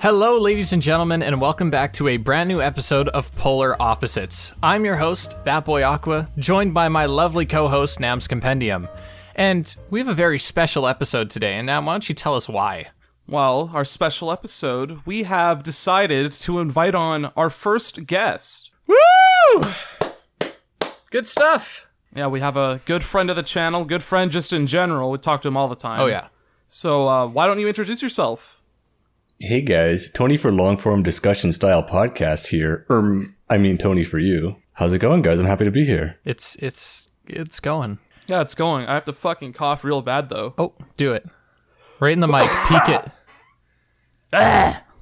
Hello, ladies and gentlemen, and welcome back to a brand new episode of Polar Opposites. I'm your host, That Boy Aqua, joined by my lovely co-host, Nam's Compendium. And we have a very special episode today, and Nam, why don't you tell us why? Well, our special episode, we have decided to invite on our first guest. Woo! Good stuff. Yeah, we have a good friend of the channel, good friend just in general. We talk to him all the time. Oh, yeah. So, why don't you introduce yourself? Hey guys, Tony for long-form discussion style podcast here. Tony4You. How's it going, guys? I'm happy to be here. It's going. Yeah, it's going. I have to fucking cough real bad, though. Oh, do it. Right in the mic. Peek it.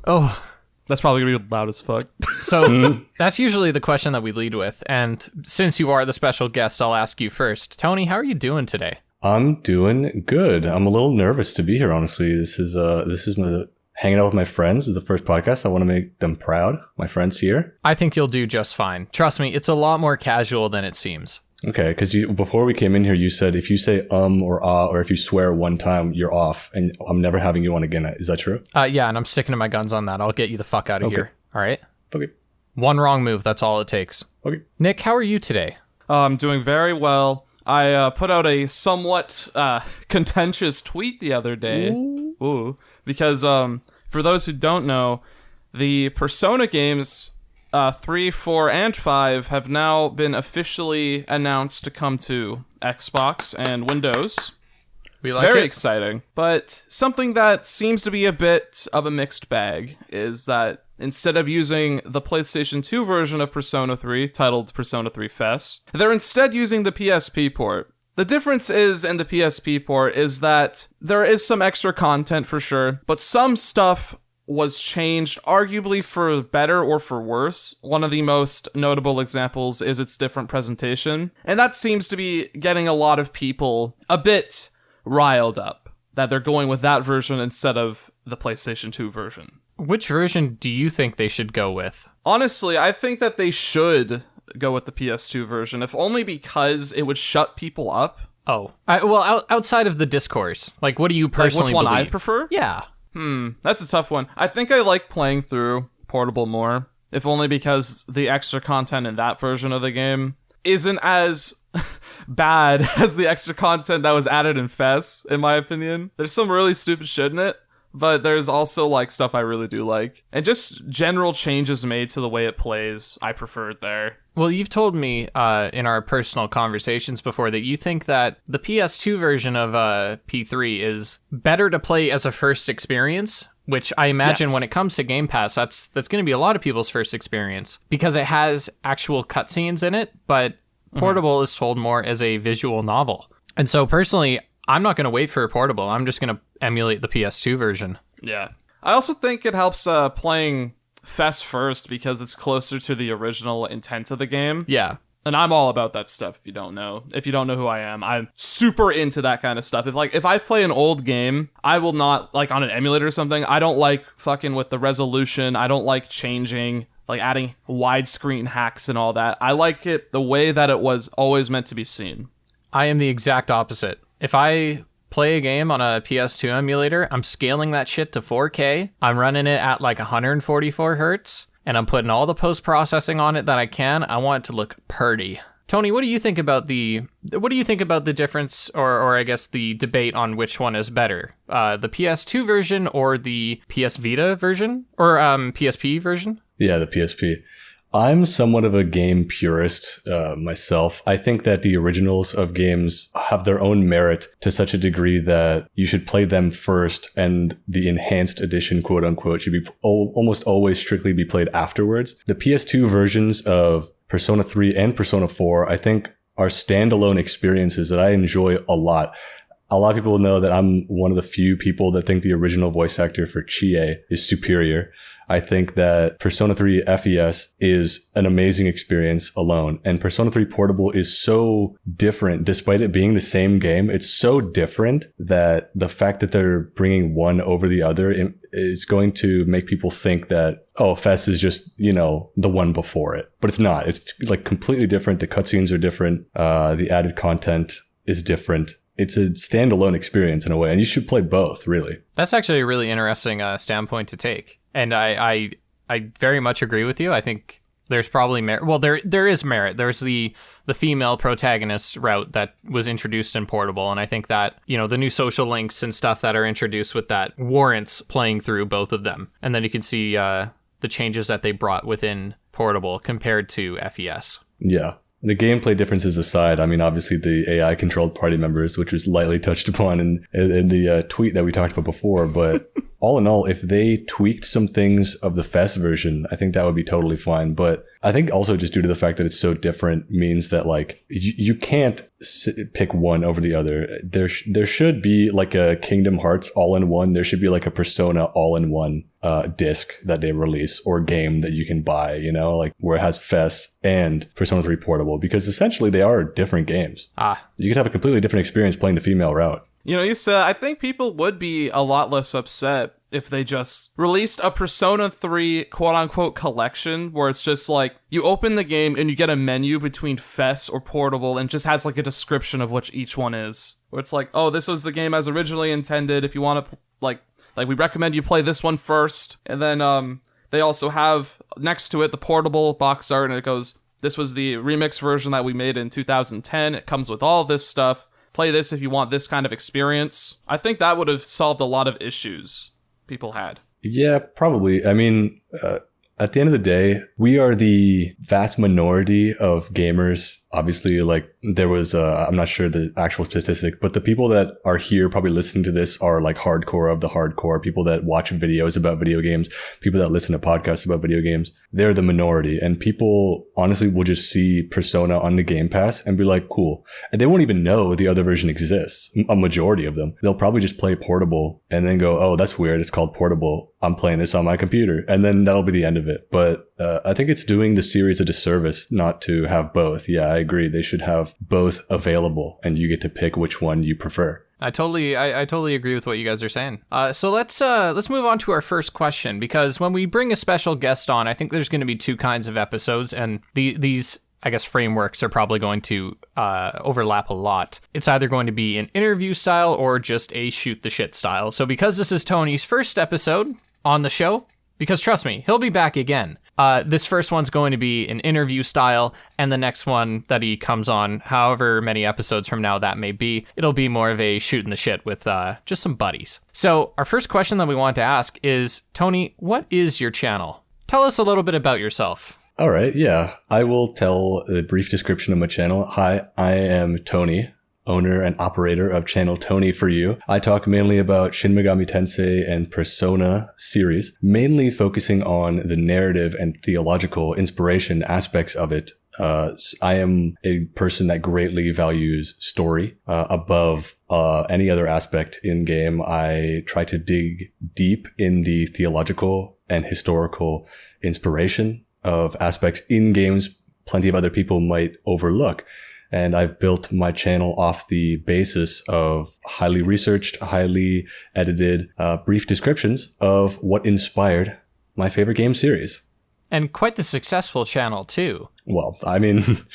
Oh. That's probably going to be loud as fuck. So, that's usually the question that we lead with. And since you are the special guest, I'll ask you first. Tony, how are you doing today? I'm doing good. I'm a little nervous to be here, honestly. This is my... Hanging out with my friends is the first podcast. I want to make them proud. My friends here. I think you'll do just fine. Trust me, it's a lot more casual than it seems. Okay, because before we came in here, you said if you say or ah, or if you swear one time, you're off, and I'm never having you on again. Is that true? Yeah, and I'm sticking to my guns on that. I'll get you the fuck out of here. All right? Okay. One wrong move, that's all it takes. Okay. Nick, how are you today? I'm doing very well. I put out a somewhat contentious tweet the other day. Ooh. Because for those who don't know, the Persona games 3, 4, and 5 have now been officially announced to come to Xbox and Windows. We like Very it. exciting. But something that seems to be a bit of a mixed bag is that instead of using the PlayStation 2 version of Persona 3, titled Persona 3 FES, they're instead using the PSP port. The difference is in the PSP port is that there is some extra content for sure, but some stuff was changed arguably for better or for worse. One of the most notable examples is its different presentation, and that seems to be getting a lot of people a bit riled up, that they're going with that version instead of the PlayStation 2 version. Which version do you think they should go with? Honestly, I think that they should go with the PS2 version, if only because it would shut people up. Oh. Outside of the discourse, like, what do you personally which one believe? I prefer? Yeah. That's a tough one. I think I like playing through Portable more, if only because the extra content in that version of the game isn't as bad as the extra content that was added in FES, in my opinion. There's some really stupid shit in it, but there's also, like, stuff I really do like. And just general changes made to the way it plays, I prefer it there. Well, you've told me in our personal conversations before that you think that the PS2 version of P3 is better to play as a first experience, which I imagine when it comes to Game Pass, that's going to be a lot of people's first experience, because it has actual cutscenes in it, but Portable is told more as a visual novel. And so personally, I'm not going to wait for Portable. I'm just going to emulate the PS2 version. Yeah. I also think it helps playing FES first because it's closer to the original intent of the game. Yeah. And I'm all about that stuff, if you don't know. If you don't know who I am, I'm super into that kind of stuff. If I play an old game, I will not, like on an emulator or something, I don't like fucking with the resolution. I don't like changing, like adding widescreen hacks and all that. I like it the way that it was always meant to be seen. I am the exact opposite. If I play a game on a PS2 emulator, I'm scaling that shit to 4K. I'm running it at like 144 hertz, and I'm putting all the post-processing on it that I can. I want it to look pretty. Tony, what do you think about the difference, or I guess the debate on which one is better? The PS2 version or the PS Vita version? Or PSP version? Yeah, the PSP. I'm somewhat of a game purist myself. I think that the originals of games have their own merit to such a degree that you should play them first, and the enhanced edition, quote unquote, should be almost always strictly be played afterwards. The PS2 versions of Persona 3 and Persona 4, I think, are standalone experiences that I enjoy a lot. A lot of people know that I'm one of the few people that think the original voice actor for Chie is superior. I think that Persona 3 FES is an amazing experience alone. And Persona 3 Portable is so different, despite it being the same game. It's so different that the fact that they're bringing one over the other is going to make people think that, oh, FES is just, the one before it. But it's not. It's like completely different. The cutscenes are different. The added content is different. it's a standalone experience in a way, and you should play both, really. That's actually a really interesting standpoint to take. And I very much agree with you. I think there's probably merit. Well, there is merit. There's the female protagonist route that was introduced in Portable, and I think that, you know, the new social links and stuff that are introduced with that warrants playing through both of them. And then you can see the changes that they brought within Portable compared to FES. Yeah. The gameplay differences aside, I mean, obviously the AI-controlled party members, which was lightly touched upon in the tweet that we talked about before, but all in all, if they tweaked some things of the FES version, I think that would be totally fine. But I think also just due to the fact that it's so different means that, like, you can't pick one over the other. There should be like a Kingdom Hearts all-in-one. There should be like a Persona all-in-one disc that they release, or game that you can buy, you know, like where it has FES and Persona 3 Portable, because essentially they are different games. You could have a completely different experience playing the female route. You know, I think people would be a lot less upset if they just released a Persona 3 quote-unquote collection, where it's just like, you open the game and you get a menu between FES or Portable, and just has like a description of which each one is. Where it's like, oh, this was the game as originally intended. If you want to, like we recommend you play this one first. And then they also have next to it the Portable box art, and it goes, this was the remix version that we made in 2010. It comes with all this stuff. Play this if you want this kind of experience. I think that would have solved a lot of issues people had. Yeah, probably. I mean, at the end of the day, we are the vast minority of gamers. Obviously, like, there was, I'm not sure the actual statistic, but the people that are here probably listening to this are like hardcore of the hardcore, people that watch videos about video games, people that listen to podcasts about video games. They're the minority, and people honestly will just see Persona on the Game Pass and be like, cool. And they won't even know the other version exists. A majority of them. They'll probably just play Portable and then go, oh, that's weird. It's called Portable. I'm playing this on my computer. And then that'll be the end of it. But I think it's doing the series a disservice not to have both. Yeah, I agree. They should have both available, and you get to pick which one you prefer. I totally agree with what you guys are saying. So let's move on to our first question, because when we bring a special guest on, I think there's going to be two kinds of episodes, and these, I guess, frameworks are probably going to overlap a lot. It's either going to be an interview style or just a shoot the shit style. So because this is Tony's first episode on the show, because trust me, he'll be back again. This first one's going to be an interview style, and the next one that he comes on, however many episodes from now that may be, it'll be more of a shooting the shit with just some buddies. So our first question that we want to ask is, Tony, what is your channel? Tell us a little bit about yourself. All right, yeah. I will tell a brief description of my channel. Hi, I am Tony, owner and operator of channel Tony4You. I talk mainly about Shin Megami Tensei and Persona series, mainly focusing on the narrative and theological inspiration aspects of it. I am a person that greatly values story above any other aspect in game. I try to dig deep in the theological and historical inspiration of aspects in games plenty of other people might overlook. And I've built my channel off the basis of highly researched, highly edited, brief descriptions of what inspired my favorite game series. And quite the successful channel, too. Well, I mean,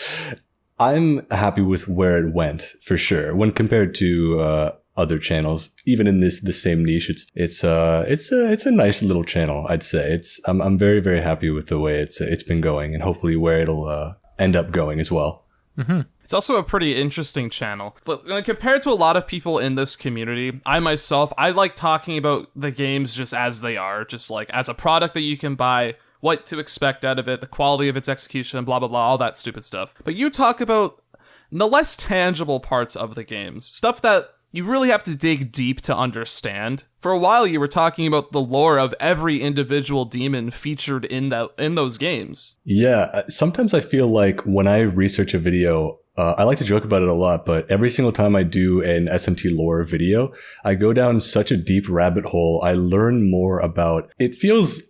I'm happy with where it went, for sure. When compared to other channels, even in the same niche, it's a nice little channel, I'd say. I'm very, very happy with the way it's been going, and hopefully where it'll end up going as well. Mm-hmm. It's also a pretty interesting channel. But compared to a lot of people in this community, I like talking about the games just as they are, just like as a product that you can buy, what to expect out of it, the quality of its execution, blah, blah, blah, all that stupid stuff. But you talk about the less tangible parts of the games, stuff that you really have to dig deep to understand. For a while, you were talking about the lore of every individual demon featured in those games. Yeah, sometimes I feel like when I research a video, I like to joke about it a lot, but every single time I do an SMT Lore video, I go down such a deep rabbit hole. I learn more about it. Feels,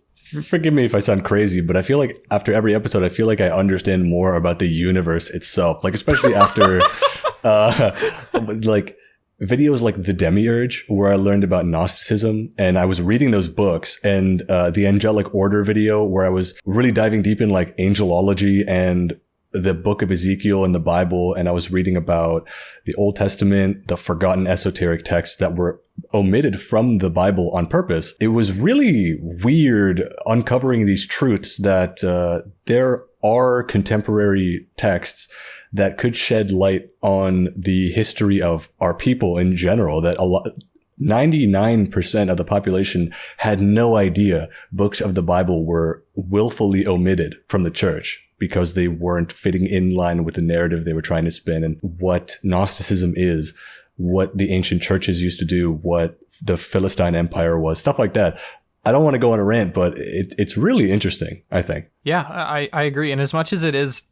forgive me if I sound crazy, but I feel like after every episode, I feel like I understand more about the universe itself. Like, especially after, like, videos like The Demiurge, where I learned about Gnosticism, and I was reading those books, and the Angelic Order video, where I was really diving deep in like angelology and the book of Ezekiel in the Bible, and I was reading about the Old Testament, the forgotten esoteric texts that were omitted from the Bible on purpose. It was really weird uncovering these truths that there are contemporary texts that could shed light on the history of our people in general, that 99% of the population had no idea books of the Bible were willfully omitted from the church because they weren't fitting in line with the narrative they were trying to spin, and what Gnosticism is, what the ancient churches used to do, what the Philistine Empire was, stuff like that. I don't want to go on a rant, but it's really interesting, I think. Yeah, I agree. And as much as it is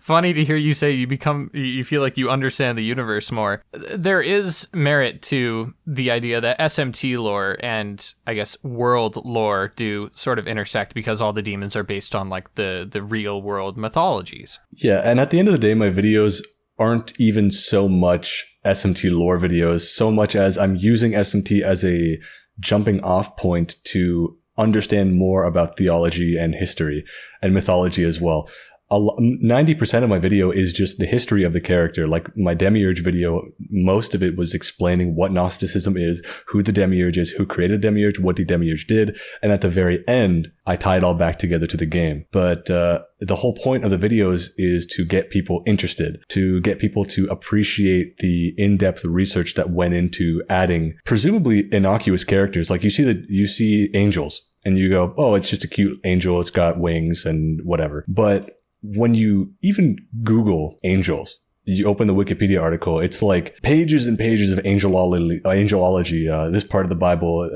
funny to hear you say you feel like you understand the universe more, there is merit to the idea that SMT lore and I guess world lore do sort of intersect because all the demons are based on like the real world mythologies. Yeah, and at the end of the day, my videos aren't even so much SMT lore videos, so much as I'm using SMT as a jumping off point to understand more about theology and history and mythology as well. 90% of my video is just the history of the character. Like my Demiurge video, most of it was explaining what Gnosticism is, who the Demiurge is, who created Demiurge, what the Demiurge did. And at the very end, I tie it all back together to the game. But the whole point of the videos is to get people interested, to get people to appreciate the in-depth research that went into adding presumably innocuous characters. Like you see angels and you go, oh, it's just a cute angel. It's got wings and whatever. But when you even Google angels, you open the Wikipedia article, it's like pages and pages of angelology. This part of the Bible,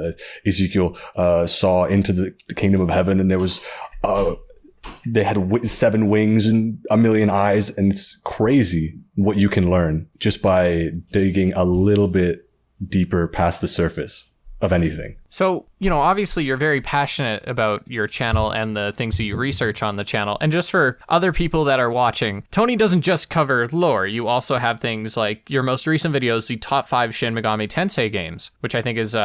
Ezekiel saw into the kingdom of heaven, and there was, they had 7 wings and 1,000,000 eyes, and it's crazy what you can learn just by digging a little bit deeper past the surface of anything. So, obviously you're very passionate about your channel and the things that you research on the channel. And just for other people that are watching, Tony doesn't just cover lore. You also have things like your most recent videos, the top 5 Shin Megami Tensei games, which I think is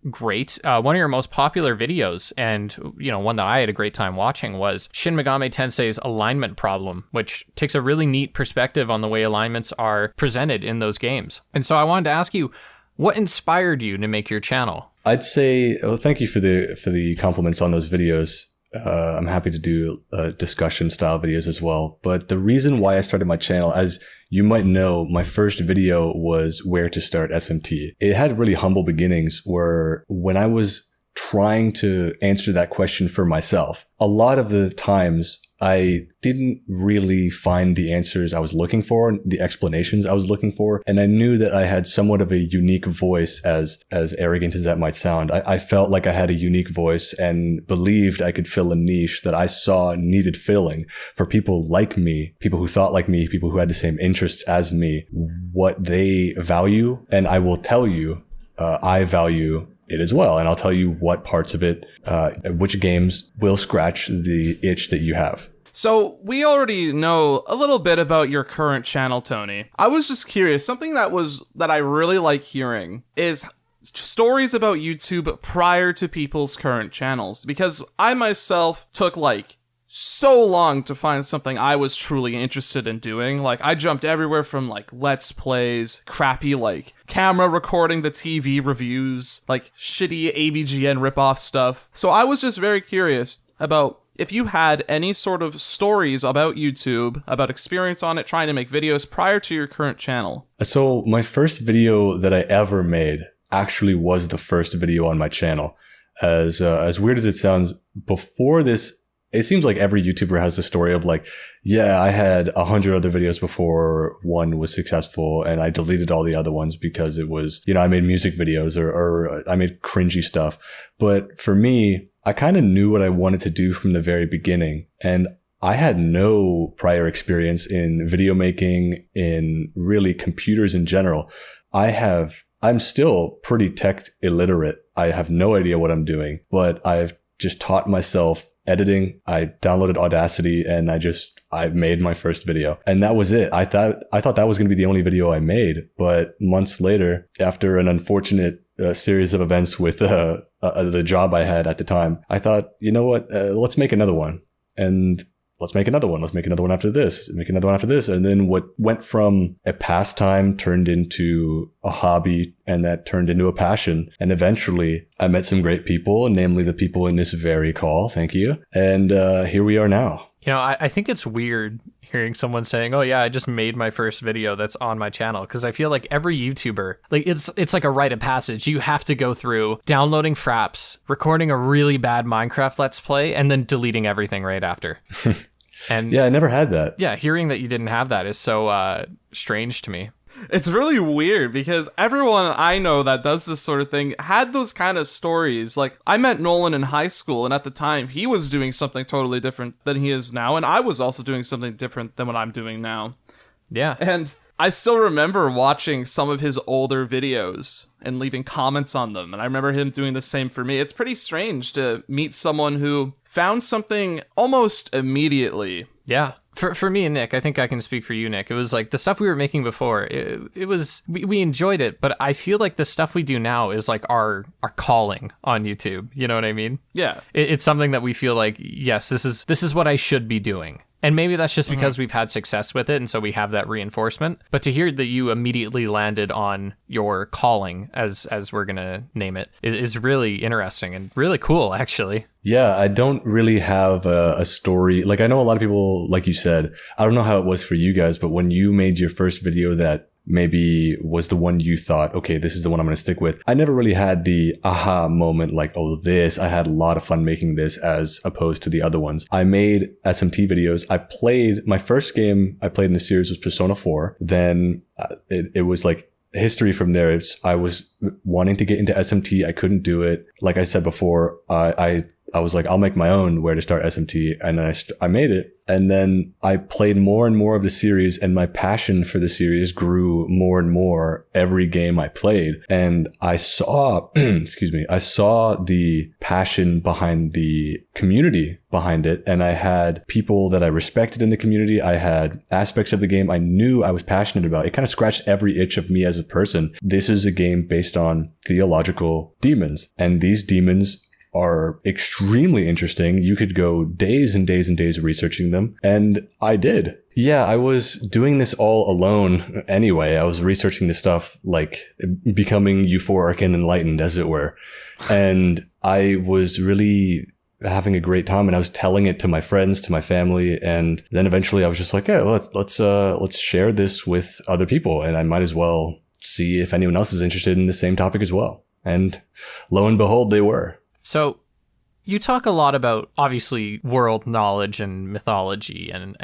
great. One of your most popular videos, and one that I had a great time watching, was Shin Megami Tensei's alignment problem, which takes a really neat perspective on the way alignments are presented in those games. And so I wanted to ask you, what inspired you to make your channel? I'd say, thank you for the compliments on those videos. I'm happy to do discussion style videos as well. But the reason why I started my channel, as you might know, my first video was where to start SMT. It had really humble beginnings where when I was trying to answer that question for myself, a lot of the times I didn't really find the answers I was looking for, the explanations I was looking for. And I knew that I had somewhat of a unique voice, as arrogant as that might sound. I felt like I had a unique voice and believed I could fill a niche that I saw needed filling for people like me, people who thought like me, people who had the same interests as me, what they value. And I will tell you, I value it as well. And I'll tell you what parts of it, which games will scratch the itch that you have. So we already know a little bit about your current channel, Tony. I was just curious, something that I really like hearing is stories about YouTube prior to people's current channels, because I myself took so long to find something I was truly interested in doing. I jumped everywhere from Let's Plays, crappy camera recording the TV reviews, shitty AVGN ripoff stuff. So I was just very curious about if you had any sort of stories about YouTube, about experience on it, trying to make videos prior to your current channel. So my first video that I ever made actually was the first video on my channel. As weird as it sounds, before this, it seems like every YouTuber has a story of I had 100 other videos before one was successful and I deleted all the other ones because it was, I made music videos or I made cringy stuff. But for me, I kind of knew what I wanted to do from the very beginning. And I had no prior experience in video making, in really computers in general. I'm still pretty tech illiterate. I have no idea what I'm doing, but I've just taught myself editing. I downloaded Audacity and I made my first video, and that was it. I thought that was going to be the only video I made, but months later, after an unfortunate series of events with the job I had at the time, I thought, you know what, let's make another one. And let's make another one. Let's make another one after this. Make another one after this. And then what went from a pastime turned into a hobby, and that turned into a passion. And eventually I met some great people, namely the people in this very call. Thank you. And here we are now. You know, I think it's weird hearing someone saying, oh yeah, I just made my first video that's on my channel, because I feel like every YouTuber, like it's like a rite of passage. You have to go through downloading fraps, recording a really bad Minecraft Let's Play, and then deleting everything right after. And yeah, I never had that. Yeah, hearing that you didn't have that is so strange to me. It's really weird because everyone I know that does this sort of thing had those kind of stories. Like, I met Nolan in high school, and at the time, he was doing something totally different than he is now, and I was also doing something different than what I'm doing now. Yeah. And I still remember watching some of his older videos and leaving comments on them, and I remember him doing the same for me. It's pretty strange to meet someone who found something almost immediately. Yeah. For me and Nick, I think I can speak for you, Nick. It was like the stuff we were making before, it was, we enjoyed it, but I feel like the stuff we do now is like our calling on YouTube. You know what I mean? Yeah. It's something that we feel like, yes, this is what I should be doing. And maybe that's just because we've had success with it, and so we have that reinforcement. But to hear that you immediately landed on your calling, as we're going to name it, is really interesting and really cool, actually. Yeah, I don't really have a story. Like, I know a lot of people, like you said, I don't know how it was for you guys, but when you made your first video that maybe was the one you thought, okay, this is the one I'm going to stick with, I never really had the aha moment like, oh, I had a lot of fun making this, as opposed to the other ones. I made SMT videos. My first game I played in the series was Persona 4. Then it was like history from there. I was wanting to get into SMT. I couldn't do it. Like I said before, I was like, I'll make my own Where to Start SMT. And then I made it. And then I played more and more of the series, and my passion for the series grew more and more every game I played. And I saw, I saw the passion behind the community behind it. And I had people that I respected in the community. I had aspects of the game I knew I was passionate about. It kind of scratched every itch of me as a person. This is a game based on theological demons, and these demons are extremely interesting. You could go days and days and days researching them, and I did. Yeah, I was doing this all alone anyway. I was researching this stuff, like becoming euphoric and enlightened, as it were. And I was really having a great time, and I was telling it to my friends, to my family, and then eventually I was just like, yeah, let's share this with other people, and I might as well see if anyone else is interested in the same topic as well. And lo and behold, they were. So you talk a lot about, obviously, world knowledge and mythology, and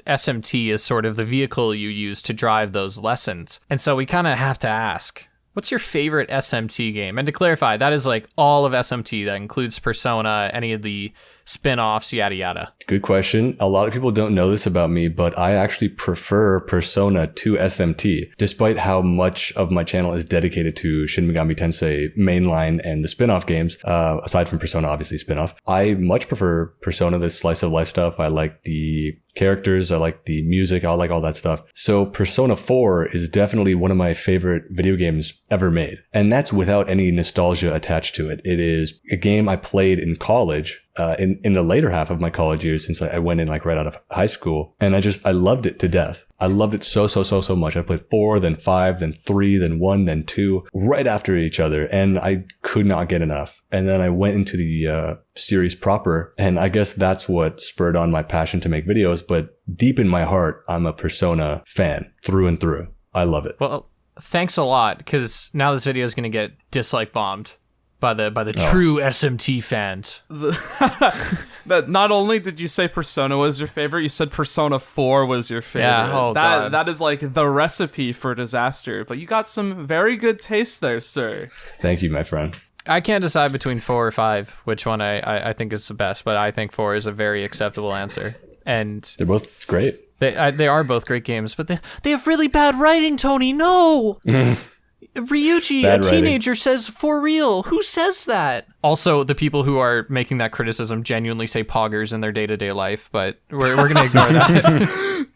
SMT is sort of the vehicle you use to drive those lessons. And so we kind of have to ask, what's your favorite SMT game? And to clarify, that is like all of SMT. That includes Persona, any of the spin-offs, yada yada. Good question. A lot of people don't know this about me, but I actually prefer Persona to SMT, despite how much of my channel is dedicated to Shin Megami Tensei mainline and the spin-off games, aside from Persona, obviously spin-off. I much prefer Persona, the slice of life stuff. I like the characters, I like the music, I like all that stuff. So Persona 4 is definitely one of my favorite video games ever made. And that's without any nostalgia attached to it. It is a game I played in college, in the later half of my college years, since I went in like right out of high school. And I loved it to death. I loved it so much. I played 4, then 5, then 3, then 1, then 2, right after each other. And I could not get enough. And then I went into the series proper. And I guess that's what spurred on my passion to make videos. But deep in my heart, I'm a Persona fan through and through. I love it. Well, thanks a lot, because now this video is going to get dislike bombed by the true SMT fans. Not only did you say Persona was your favorite, you said Persona 4 was your favorite. Yeah, God. That is like the recipe for disaster. But you got some very good taste there, sir. Thank you, my friend. I can't decide between 4 or 5 which one I think is the best, but I think 4 is a very acceptable answer. And they're both great. They are both great games, but they have really bad writing, Tony. No! Ryuji, Bad a teenager, says for real. Who says that? Also, the people who are making that criticism genuinely say poggers in their day-to-day life, but we're going to ignore that.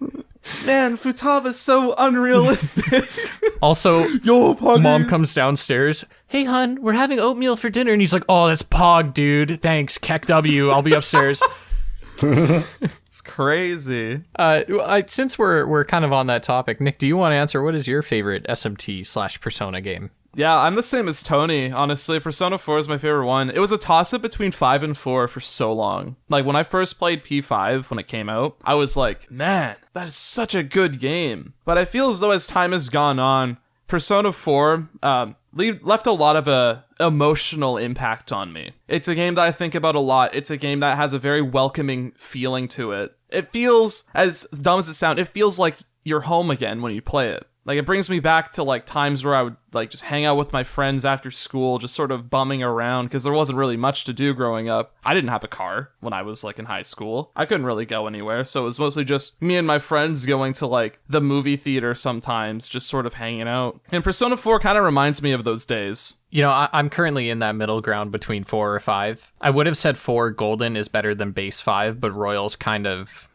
Man, Futaga's so unrealistic. Also, Yo, poggers. Mom comes downstairs. Hey, hun, we're having oatmeal for dinner. And he's like, oh, that's pog, dude. Thanks, Keck W. I'll be upstairs. It's crazy. Since we're kind of on that topic, Nick, do you want to answer what is your favorite SMT/Persona game? Yeah, I'm the same as Tony, honestly. Persona 4 is my favorite one. It was a toss-up between 5 and 4 for so long. Like, when I first played P5 when it came out, I was like, man, that is such a good game. But I feel as though as time has gone on, Persona 4 left a lot of a emotional impact on me. It's a game that I think about a lot. It's a game that has a very welcoming feeling to it. It feels, as dumb as it sounds, it feels like you're home again when you play it. Like, it brings me back to, like, times where I would, like, just hang out with my friends after school, just sort of bumming around, because there wasn't really much to do growing up. I didn't have a car when I was, like, in high school. I couldn't really go anywhere, so it was mostly just me and my friends going to, like, the movie theater sometimes, just sort of hanging out. And Persona 4 kind of reminds me of those days. You know, I'm currently in that middle ground between 4 or 5. I would have said 4 Golden is better than base 5, but Royals kind of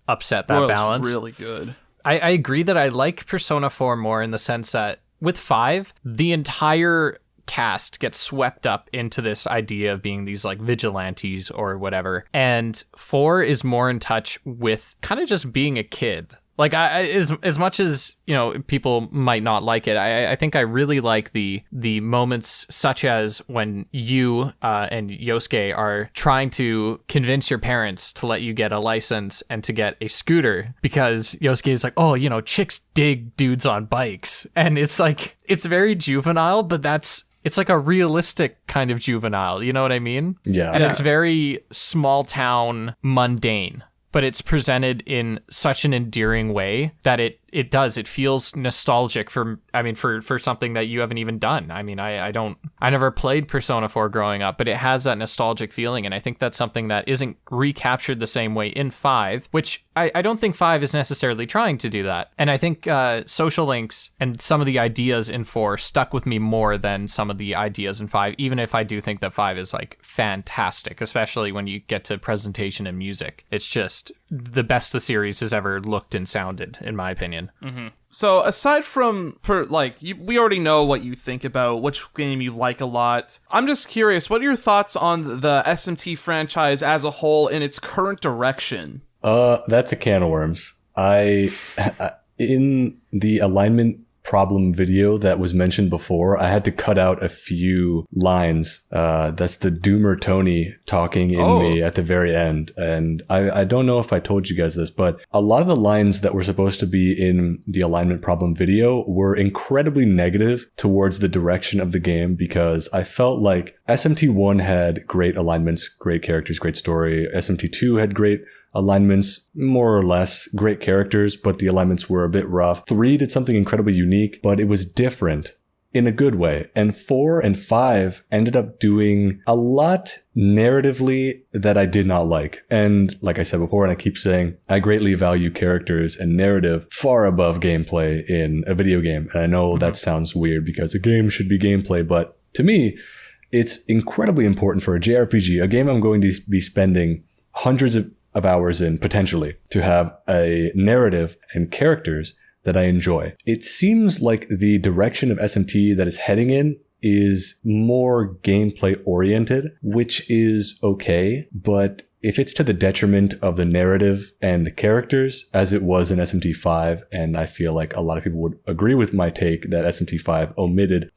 upset that Royal's balance. Really good. I agree that I like Persona 4 more in the sense that with 5, the entire cast gets swept up into this idea of being these like vigilantes or whatever. And 4 is more in touch with kind of just being a kid. Like, as much as, you know, people might not like it, I think I really like the moments such as when you and Yosuke are trying to convince your parents to let you get a license and to get a scooter, because Yosuke is like, oh, you know, chicks dig dudes on bikes. And it's like, it's very juvenile, but it's like a realistic kind of juvenile, you know what I mean? Yeah. And it's very small town mundane, but it's presented in such an endearing way that it feels nostalgic for something that you haven't even done. I mean, I never played Persona 4 growing up, but it has that nostalgic feeling, and I think that's something that isn't recaptured the same way in 5, which I don't think 5 is necessarily trying to do that. And I think social links and some of the ideas in 4 stuck with me more than some of the ideas in 5, even if I do think that 5 is like fantastic, especially when you get to presentation and music. It's just the best the series has ever looked and sounded, in my opinion. Mm-hmm. So aside from, we already know what you think about which game you like a lot. I'm just curious, what are your thoughts on the SMT franchise as a whole in its current direction? That's a can of worms. In the alignment problem video that was mentioned before, I had to cut out a few lines. That's the Doomer Tony talking in me at the very end. And I don't know if I told you guys this, but a lot of the lines that were supposed to be in the alignment problem video were incredibly negative towards the direction of the game, because I felt like SMT 1 had great alignments, great characters, great story. SMT 2 had great alignments, more or less, great characters, but the alignments were a bit rough. 3 did something incredibly unique, but it was different in a good way. And 4 and 5 ended up doing a lot narratively that I did not like. And like I said before, and I keep saying, I greatly value characters and narrative far above gameplay in a video game. And I know that sounds weird because a game should be gameplay, but to me, it's incredibly important for a JRPG, a game I'm going to be spending hundreds of hours in, potentially, to have a narrative and characters that I enjoy. It seems like the direction of SMT that it's heading in is more gameplay oriented, which is okay, but if it's to the detriment of the narrative and the characters, as it was in SMT 5, and I feel like a lot of people would agree with my take that SMT 5 omitted,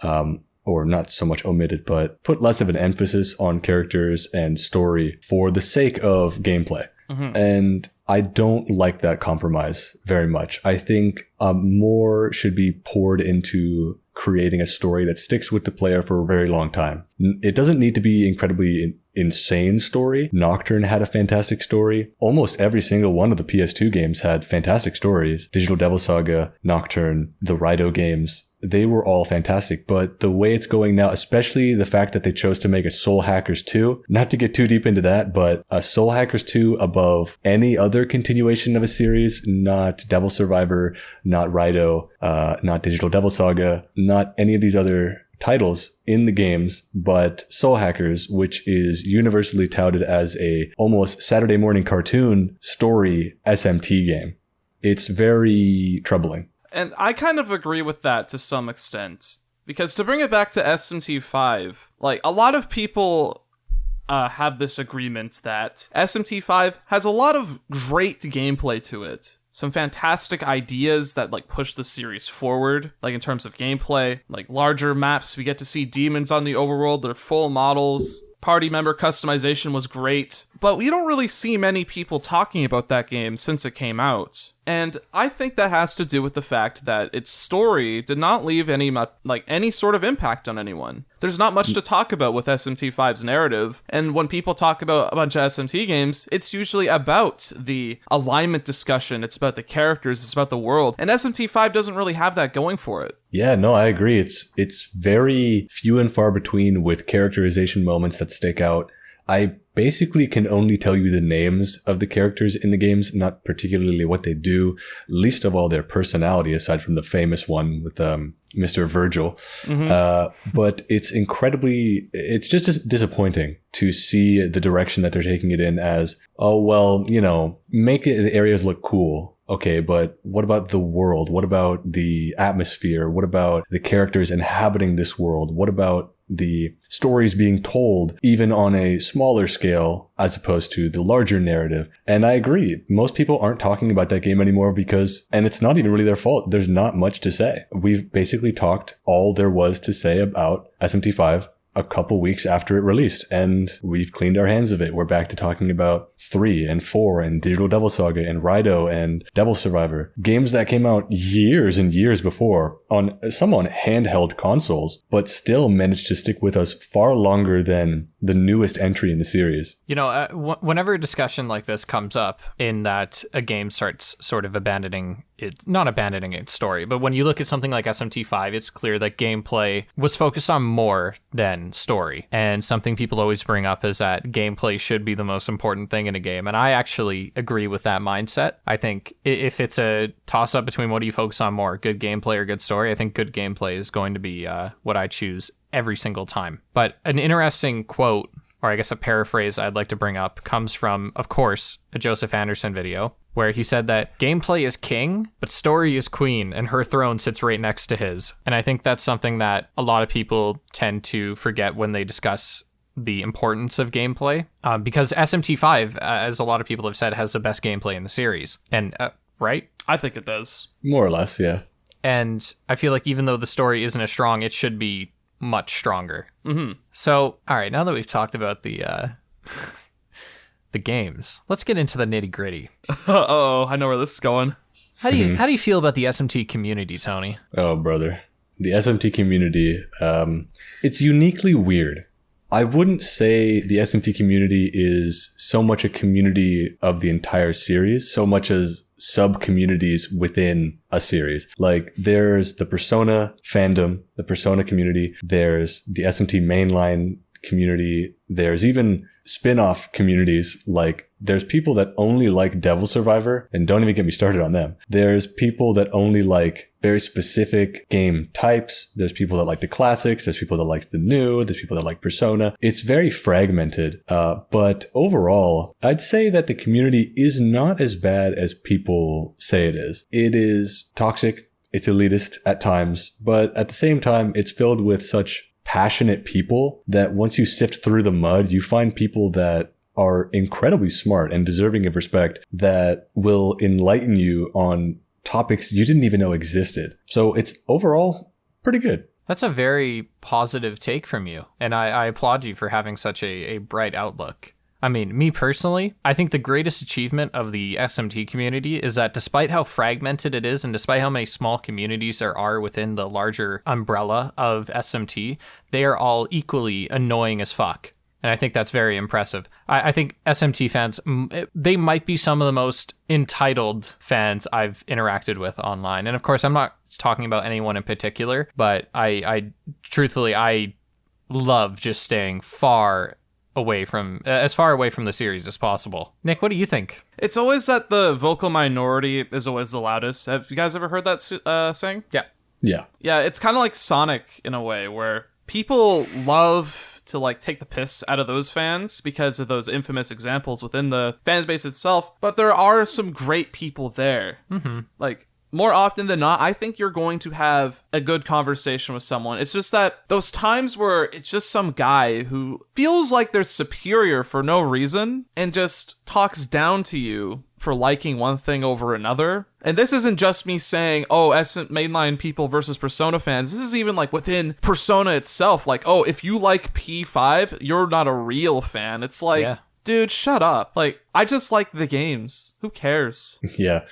or not so much omitted, but put less of an emphasis on characters and story for the sake of gameplay. Mm-hmm. And I don't like that compromise very much. I think more should be poured into creating a story that sticks with the player for a very long time. It doesn't need to be incredibly insane story. Nocturne had a fantastic story. Almost every single one of the PS2 games had fantastic stories. Digital Devil Saga, Nocturne, the Raito games, they were all fantastic. But the way it's going now, especially the fact that they chose to make a Soul Hackers 2, not to get too deep into that, but a Soul Hackers 2 above any other continuation of a series, not Devil Survivor, not Raito, not Digital Devil Saga, not any of these other titles in the games, but Soul Hackers, which is universally touted as a almost Saturday morning cartoon story SMT game. It's very troubling. And I kind of agree with that to some extent. Because to bring it back to SMT 5, like, a lot of people have this agreement that SMT5 has a lot of great gameplay to it. Some fantastic ideas that like push the series forward, like in terms of gameplay, like larger maps. We get to see demons on the overworld. They're full models. Party member customization was great, but we don't really see many people talking about that game since it came out. And I think that has to do with the fact that its story did not leave any sort of impact on anyone. There's not much to talk about with SMT5's narrative, and when people talk about a bunch of SMT games, it's usually about the alignment discussion, it's about the characters, it's about the world, and SMT5 doesn't really have that going for it. Yeah, no, I agree. It's very few and far between with characterization moments that stick out. I basically can only tell you the names of the characters in the games, not particularly what they do, least of all their personality, aside from the famous one with Mr. Virgil. But it's just disappointing to see the direction that they're taking it in as, oh, well, make the areas look cool. Okay, but what about the world? What about the atmosphere? What about the characters inhabiting this world? What about the stories being told even on a smaller scale as opposed to the larger narrative? And I agree. Most people aren't talking about that game anymore and it's not even really their fault. There's not much to say. We've basically talked all there was to say about SMT5 a couple weeks after it released, and we've cleaned our hands of it. We're back to talking about 3 and 4 and Digital Devil Saga and Raido and Devil Survivor. Games that came out years and years before on handheld consoles, but still managed to stick with us far longer than the newest entry in the series. Whenever a discussion like this comes up in that a game starts sort of not abandoning its story, but when you look at something like SMT5, it's clear that gameplay was focused on more than story. And something people always bring up is that gameplay should be the most important thing in a game. And I actually agree with that mindset. I think if it's a toss-up between what do you focus on more, good gameplay or good story, I think good gameplay is going to be what I choose every single time. But an interesting quote, or I guess a paraphrase I'd like to bring up, comes from, of course, a Joseph Anderson video, where he said that gameplay is king, but story is queen, and her throne sits right next to his. And I think that's something that a lot of people tend to forget when they discuss the importance of gameplay, because SMT5, as a lot of people have said, has the best gameplay in the series. And, right? I think it does. More or less, yeah. And I feel like even though the story isn't as strong, it should be much stronger. So, all right, now that we've talked about the games, let's get into the nitty gritty. I know where this is going. How do you feel about the SMT community, Tony? Oh, brother, the SMT community, it's uniquely weird. I wouldn't say the SMT community is so much a community of the entire series, so much as sub-communities within a series. Like, there's the Persona fandom, the Persona community, there's the SMT mainline community, there's even spin-off communities, like there's people that only like Devil Survivor, and don't even get me started on them. There's people that only like very specific game types. There's people that like the classics. There's people that like the new. There's people that like Persona. It's very fragmented. But overall, I'd say that the community is not as bad as people say it is. It is toxic. It's elitist at times, but at the same time, it's filled with such passionate people that once you sift through the mud, you find people that are incredibly smart and deserving of respect that will enlighten you on topics you didn't even know existed. So it's overall pretty good. That's a very positive take from you, and I applaud you for having such a bright outlook. I mean, me personally, I think the greatest achievement of the SMT community is that despite how fragmented it is and despite how many small communities there are within the larger umbrella of SMT, they are all equally annoying as fuck. And I think that's very impressive. I think SMT fans, they might be some of the most entitled fans I've interacted with online. And of course, I'm not talking about anyone in particular, but I truthfully, I love just staying as far away from the series as possible. Nick, what do you think? It's always that the vocal minority is always the loudest. Have you guys ever heard that saying? Yeah. Yeah, it's kind of like Sonic in a way, where people love to like take the piss out of those fans because of those infamous examples within the fan base itself, but there are some great people there. Like, more often than not, I think you're going to have a good conversation with someone. It's just that those times where it's just some guy who feels like they're superior for no reason and just talks down to you for liking one thing over another. And this isn't just me saying, oh, mainline people versus Persona fans. This is even like within Persona itself. Like, oh, if you like P5, you're not a real fan. It's like, dude, shut up. Like, I just like the games. Who cares? Yeah.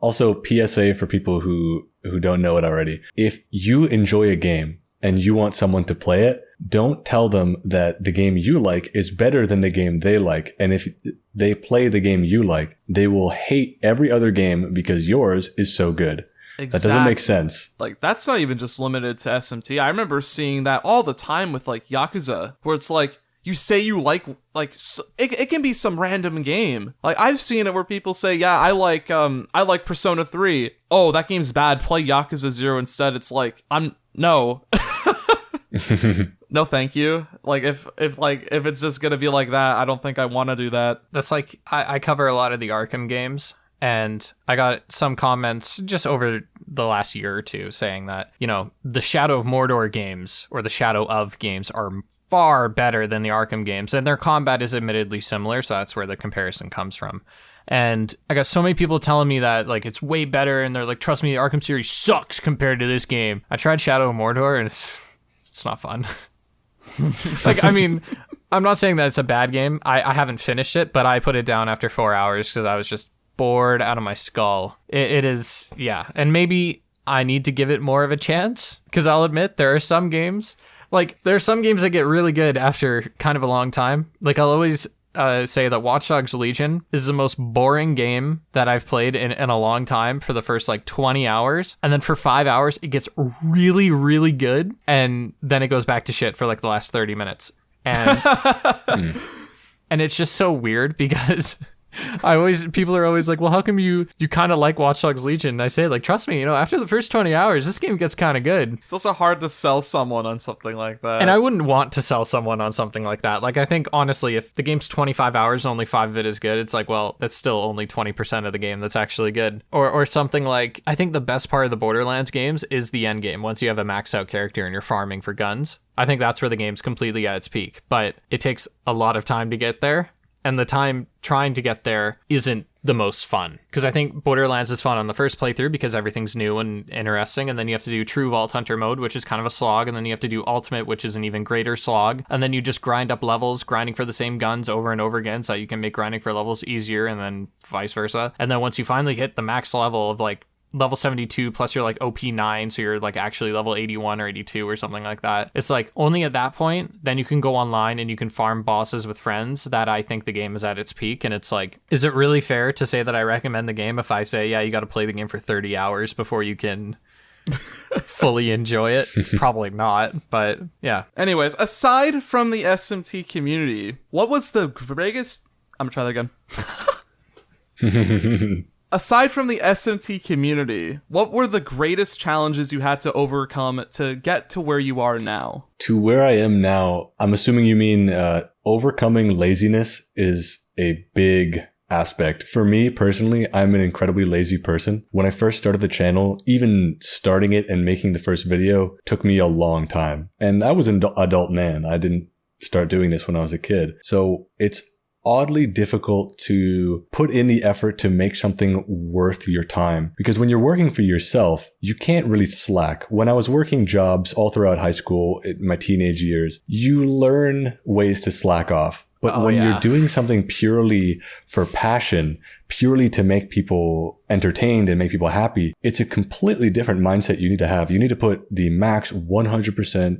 Also, PSA for people who don't know it already. If you enjoy a game and you want someone to play it, don't tell them that the game you like is better than the game they like. And if they play the game you like, they will hate every other game because yours is so good. Exactly. That doesn't make sense. Like, that's not even just limited to SMT. I remember seeing that all the time with, like, Yakuza, where it's like, you say you like it can be some random game. Like, I've seen it where people say, yeah, I like Persona 3. Oh, that game's bad. Play Yakuza 0 instead. It's like, no. No, thank you. Like, if it's just gonna be like that, I don't think I want to do that. That's like, I cover a lot of the Arkham games, and I got some comments just over the last year or two saying that, you know, the Shadow of Mordor games or the Shadow of games are far better than the Arkham games, and their combat is admittedly similar, so that's where the comparison comes from. And I got so many people telling me that, like, it's way better, and they're like, trust me, the Arkham series sucks compared to this game. I tried Shadow of Mordor, and it's not fun. Like, I mean, I'm not saying that it's a bad game. I haven't finished it, but I put it down after 4 hours because I was just bored out of my skull. It is, yeah. And maybe I need to give it more of a chance, because I'll admit there are some games, like, there are some games that get really good after kind of a long time. Like, I'll always say that Watch Dogs Legion is the most boring game that I've played in a long time for the first, like, 20 hours. And then for 5 hours, it gets really, really good. And then it goes back to shit for, like, the last 30 minutes. And, and it's just so weird because... people are always like, well, how come you kind of like Watch Dogs Legion? And I say, like, trust me, you know, after the first 20 hours, this game gets kind of good. It's also hard to sell someone on something like that. And I wouldn't want to sell someone on something like that. Like, I think, honestly, if the game's 25 hours, only 5 of it is good, it's like, well, that's still only 20% of the game that's actually good. Or something like, I think the best part of the Borderlands games is the end game. Once you have a maxed out character and you're farming for guns, I think that's where the game's completely at its peak. But it takes a lot of time to get there. And the time trying to get there isn't the most fun. Because I think Borderlands is fun on the first playthrough because everything's new and interesting. And then you have to do True Vault Hunter mode, which is kind of a slog. And then you have to do Ultimate, which is an even greater slog. And then you just grind up levels, grinding for the same guns over and over again so that you can make grinding for levels easier, and then vice versa. And then once you finally hit the max level of, like, level 72 plus you're like OP9, so you're like actually level 81 or 82 or something like that. It's like only at that point then you can go online and you can farm bosses with friends that I think the game is at its peak. And it's like, is it really fair to say that I recommend the game if I say, yeah, you got to play the game for 30 hours before you can fully enjoy it? Probably not, but yeah. Anyways, aside from the SMT community, what was the biggest... I'm gonna try that again. Aside from the SMT community, what were the greatest challenges you had to overcome to get to where you are now? To where I am now, I'm assuming you mean overcoming laziness is a big aspect. For me personally, I'm an incredibly lazy person. When I first started the channel, even starting it and making the first video took me a long time. And I was an adult man. I didn't start doing this when I was a kid. So it's oddly difficult to put in the effort to make something worth your time. Because when you're working for yourself, you can't really slack. When I was working jobs all throughout high school, in my teenage years, you learn ways to slack off. But when you're doing something purely for passion, purely to make people entertained and make people happy, it's a completely different mindset you need to have. You need to put the max 100%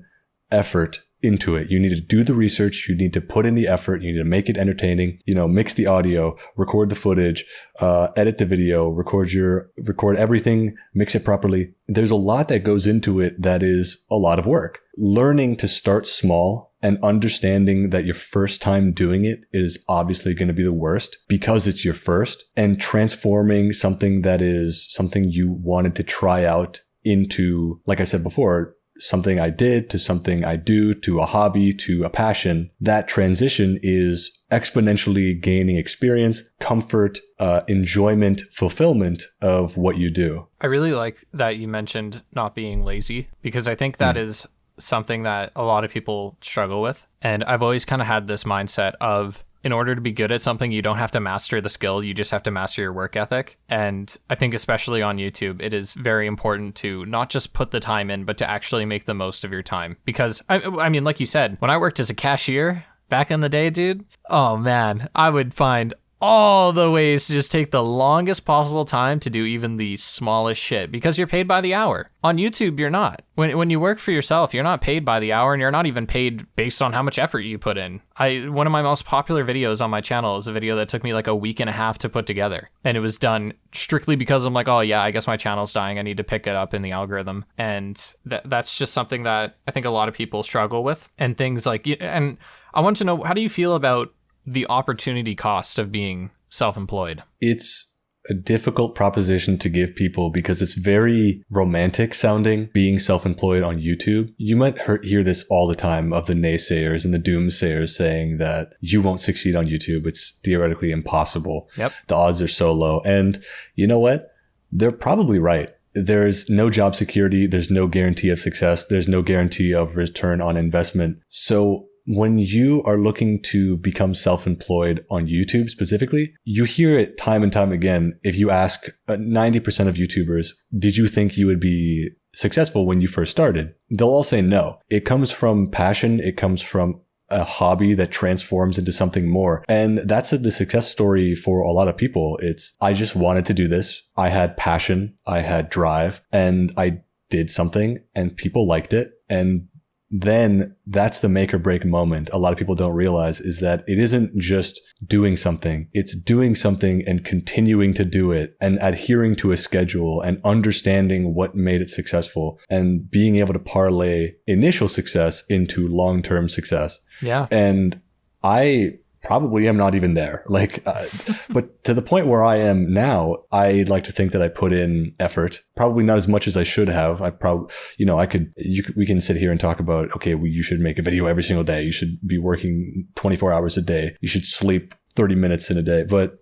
effort into it. You need to do the research. You need to put in the effort. You need to make it entertaining, mix the audio, record the footage, edit the video, record everything, mix it properly. There's a lot that goes into it that is a lot of work. Learning to start small and understanding that your first time doing it is obviously going to be the worst because it's your first, and transforming something that is something you wanted to try out into, like I said before, something I did to something I do to a hobby to a passion, that transition is exponentially gaining experience, comfort, enjoyment, fulfillment of what you do. I really like that you mentioned not being lazy, because I think that is something that a lot of people struggle with. And I've always kind of had this mindset of, in order to be good at something, you don't have to master the skill, you just have to master your work ethic. And I think especially on YouTube, it is very important to not just put the time in, but to actually make the most of your time. Because, I mean, like you said, when I worked as a cashier back in the day, dude, oh man, I would find all the ways to just take the longest possible time to do even the smallest shit, because you're paid by the hour. On YouTube, you're not. When you work for yourself, you're not paid by the hour, and you're not even paid based on how much effort you put in. One of my most popular videos on my channel is a video that took me like a week and a half to put together, and it was done strictly because I'm like, oh yeah, I guess my channel's dying, I need to pick it up in the algorithm. And that's just something that I think a lot of people struggle with, and things like, and I want to know, how do you feel about the opportunity cost of being self-employed? It's a difficult proposition to give people because it's very romantic sounding, being self-employed on YouTube. You might hear this all the time of the naysayers and the doomsayers saying that you won't succeed on YouTube. It's theoretically impossible. Yep. The odds are so low. And you know what? They're probably right. There's no job security. There's no guarantee of success. There's no guarantee of return on investment. So when you are looking to become self-employed on YouTube specifically, you hear it time and time again. If you ask 90% of YouTubers, did you think you would be successful when you first started? They'll all say no. It comes from passion. It comes from a hobby that transforms into something more. And that's the success story for a lot of people. It's, I just wanted to do this. I had passion. I had drive, and I did something and people liked it. And then that's the make or break moment. A lot of people don't realize is that it isn't just doing something. It's doing something and continuing to do it and adhering to a schedule and understanding what made it successful and being able to parlay initial success into long-term success. Yeah. And I probably am not even there. But to the point where I am now, I'd like to think that I put in effort, probably not as much as I should have. We can sit here and talk about, okay, you should make a video every single day. You should be working 24 hours a day. You should sleep 30 minutes in a day. But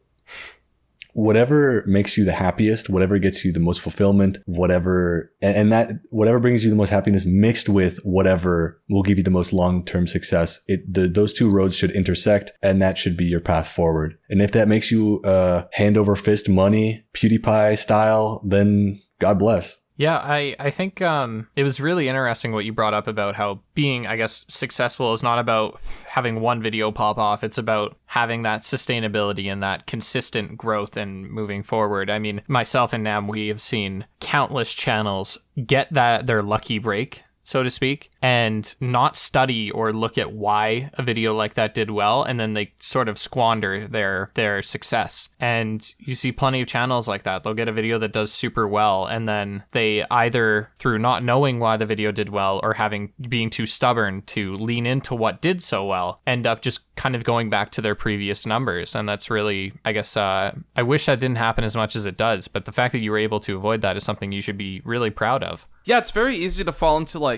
whatever makes you the happiest, whatever gets you the most fulfillment, whatever brings you the most happiness mixed with whatever will give you the most long-term success, those two roads should intersect, and that should be your path forward. And if that makes you hand over fist money, PewDiePie style, then God bless. Yeah, I think it was really interesting what you brought up about how being, I guess, successful is not about having one video pop off. It's about having that sustainability and that consistent growth and moving forward. I mean, myself and Nam, we have seen countless channels get their lucky break, so to speak, and not study or look at why a video like that did well, and then they sort of squander their success. And you see plenty of channels like that. They'll get a video that does super well, and then they either, through not knowing why the video did well or being too stubborn to lean into what did so well, end up just kind of going back to their previous numbers. And that's really, I guess, I wish that didn't happen as much as it does, but the fact that you were able to avoid that is something you should be really proud of. Yeah, it's very easy to fall into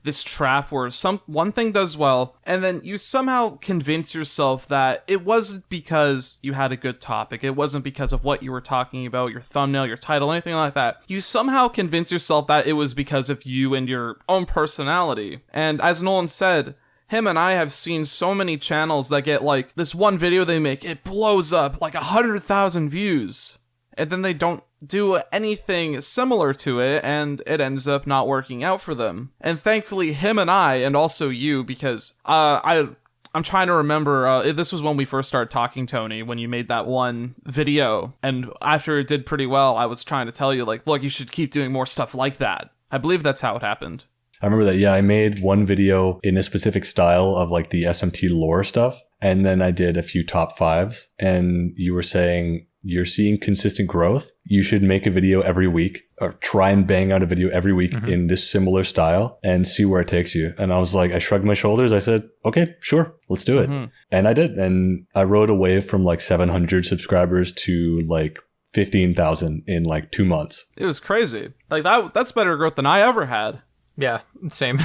this trap where one thing does well, and then you somehow convince yourself that it wasn't because you had a good topic, it wasn't because of what you were talking about, your thumbnail, your title, anything like that. You somehow convince yourself that it was because of you and your own personality. And as Nolan said, him and I have seen so many channels that get this one video they make, it blows up 100,000 views, and then they don't do anything similar to it, and it ends up not working out for them. And thankfully, him and I, and also you, because I'm trying to remember, this was when we first started talking, Tony, when you made that one video, and after it did pretty well, I was trying to tell you, look, you should keep doing more stuff like that. I believe that's how it happened. I remember that, yeah, I made one video in a specific style of the SMT Lore stuff, and then I did a few top fives, and you were saying, you're seeing consistent growth, you should make a video every week, or try and bang out a video every week in this similar style and see where it takes you. And I was I shrugged my shoulders. I said, okay, sure, let's do it. And I did. And I rode a wave from 700 subscribers to 15,000 in 2 months. It was crazy. That's better growth than I ever had. Yeah, same.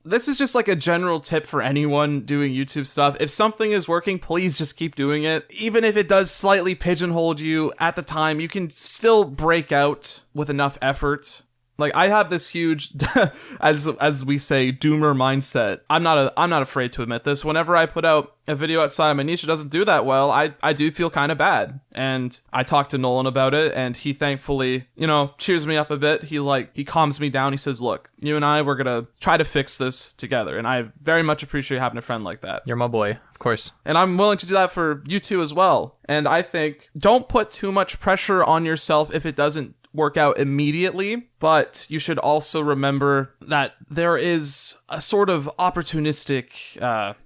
This is just like a general tip for anyone doing YouTube stuff. If something is working, please just keep doing it. Even if it does slightly pigeonhole you at the time, you can still break out with enough effort. Like, I have this huge, as we say, doomer mindset. I'm not afraid to admit this. Whenever I put out a video outside of my niche that doesn't do that well, I do feel kind of bad. And I talked to Nolan about it, and he thankfully, cheers me up a bit. He calms me down. He says, look, you and I, we're gonna try to fix this together. And I very much appreciate having a friend like that. You're my boy, of course. And I'm willing to do that for you two as well. And I think, don't put too much pressure on yourself if it doesn't work out immediately, but you should also remember that there is a sort of opportunistic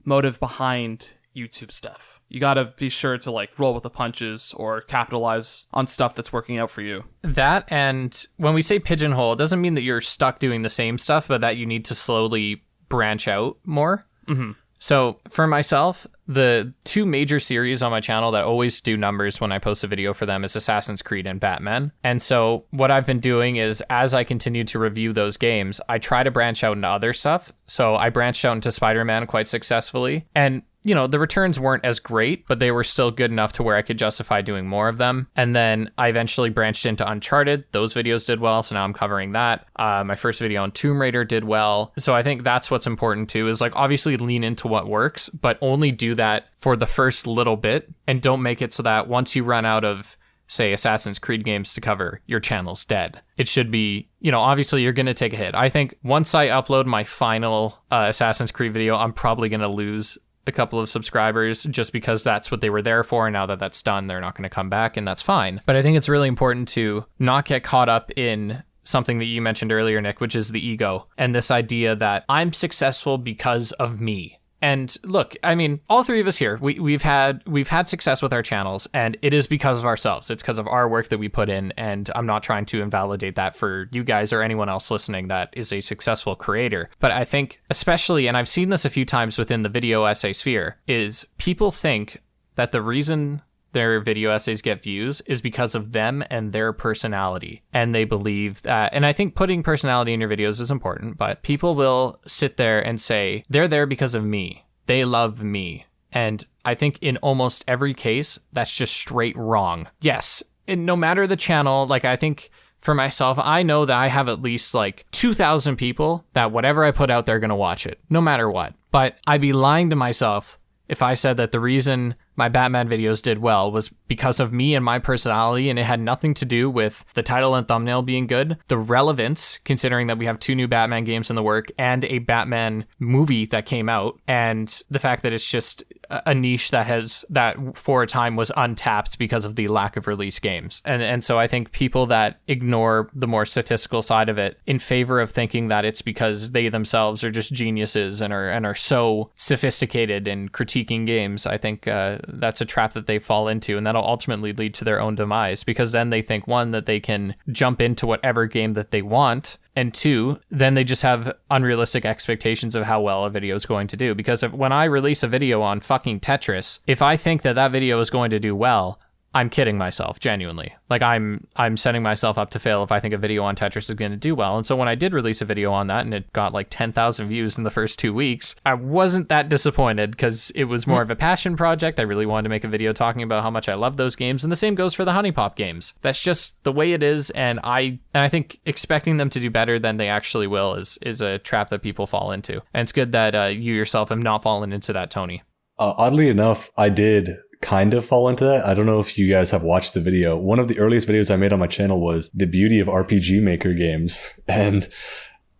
motive behind YouTube stuff. You gotta be sure to like roll with the punches or capitalize on stuff that's working out for you. That, and when we say pigeonhole, it doesn't mean that you're stuck doing the same stuff, but that you need to slowly branch out more. Mm-hmm. So for myself, the two major series on my channel that always do numbers when I post a video for them is Assassin's Creed and Batman. And so what I've been doing is, as I continue to review those games, I try to branch out into other stuff. So I branched out into Spider-Man quite successfully. And the returns weren't as great, but they were still good enough to where I could justify doing more of them. And then I eventually branched into Uncharted. Those videos did well, so now I'm covering that. My first video on Tomb Raider did well. So I think that's what's important too, is like obviously lean into what works, but only do that for the first little bit, and don't make it so that once you run out of, say, Assassin's Creed games to cover, your channel's dead. It should be, obviously you're going to take a hit. I think once I upload my final Assassin's Creed video, I'm probably going to lose a couple of subscribers just because that's what they were there for. And now that that's done, they're not going to come back, and that's fine. But I think it's really important to not get caught up in something that you mentioned earlier, Nick, which is the ego and this idea that I'm successful because of me. And look, I mean, all three of us here, we've had success with our channels, and it is because of ourselves. It's because of our work that we put in, and I'm not trying to invalidate that for you guys or anyone else listening that is a successful creator. But I think especially, and I've seen this a few times within the video essay sphere, is people think that the reason their video essays get views is because of them and their personality. And they believe that, and I think putting personality in your videos is important, but people will sit there and say, they're there because of me. They love me. And I think in almost every case, that's just straight wrong. Yes, and no matter the channel, like I think for myself, I know that I have at least like 2,000 people that whatever I put out, they're going to watch it, no matter what. But I'd be lying to myself if I said that the reason my Batman videos did well was because of me and my personality, and it had nothing to do with the title and thumbnail being good. The relevance, considering that we have 2 new Batman games in the work and a Batman movie that came out, and the fact that it's just a niche that for a time was untapped because of the lack of release games. And so I think people that ignore the more statistical side of it in favor of thinking that it's because they themselves are just geniuses and are so sophisticated in critiquing games, I think that's a trap that they fall into, and that'll ultimately lead to their own demise, because then they think, one, that they can jump into whatever game that they want, and 2, then they just have unrealistic expectations of how well a video is going to do. Because when I release a video on fucking Tetris, if I think that video is going to do well, I'm kidding myself, genuinely. Like, I'm setting myself up to fail if I think a video on Tetris is going to do well. And so when I did release a video on that and it got like 10,000 views in the first 2 weeks, I wasn't that disappointed, because it was more of a passion project. I really wanted to make a video talking about how much I love those games. And the same goes for the Honey Pop games. That's just the way it is. And I think expecting them to do better than they actually will is a trap that people fall into. And it's good that you yourself have not fallen into that, Tony. Oddly enough, I did kind of fall into that. I don't know if you guys have watched the video. One of the earliest videos I made on my channel was the beauty of RPG Maker games. And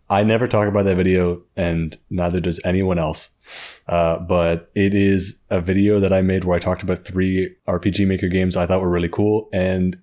I never talk about that video, and neither does anyone else. But it is a video that I made where I talked about 3 RPG Maker games I thought were really cool. And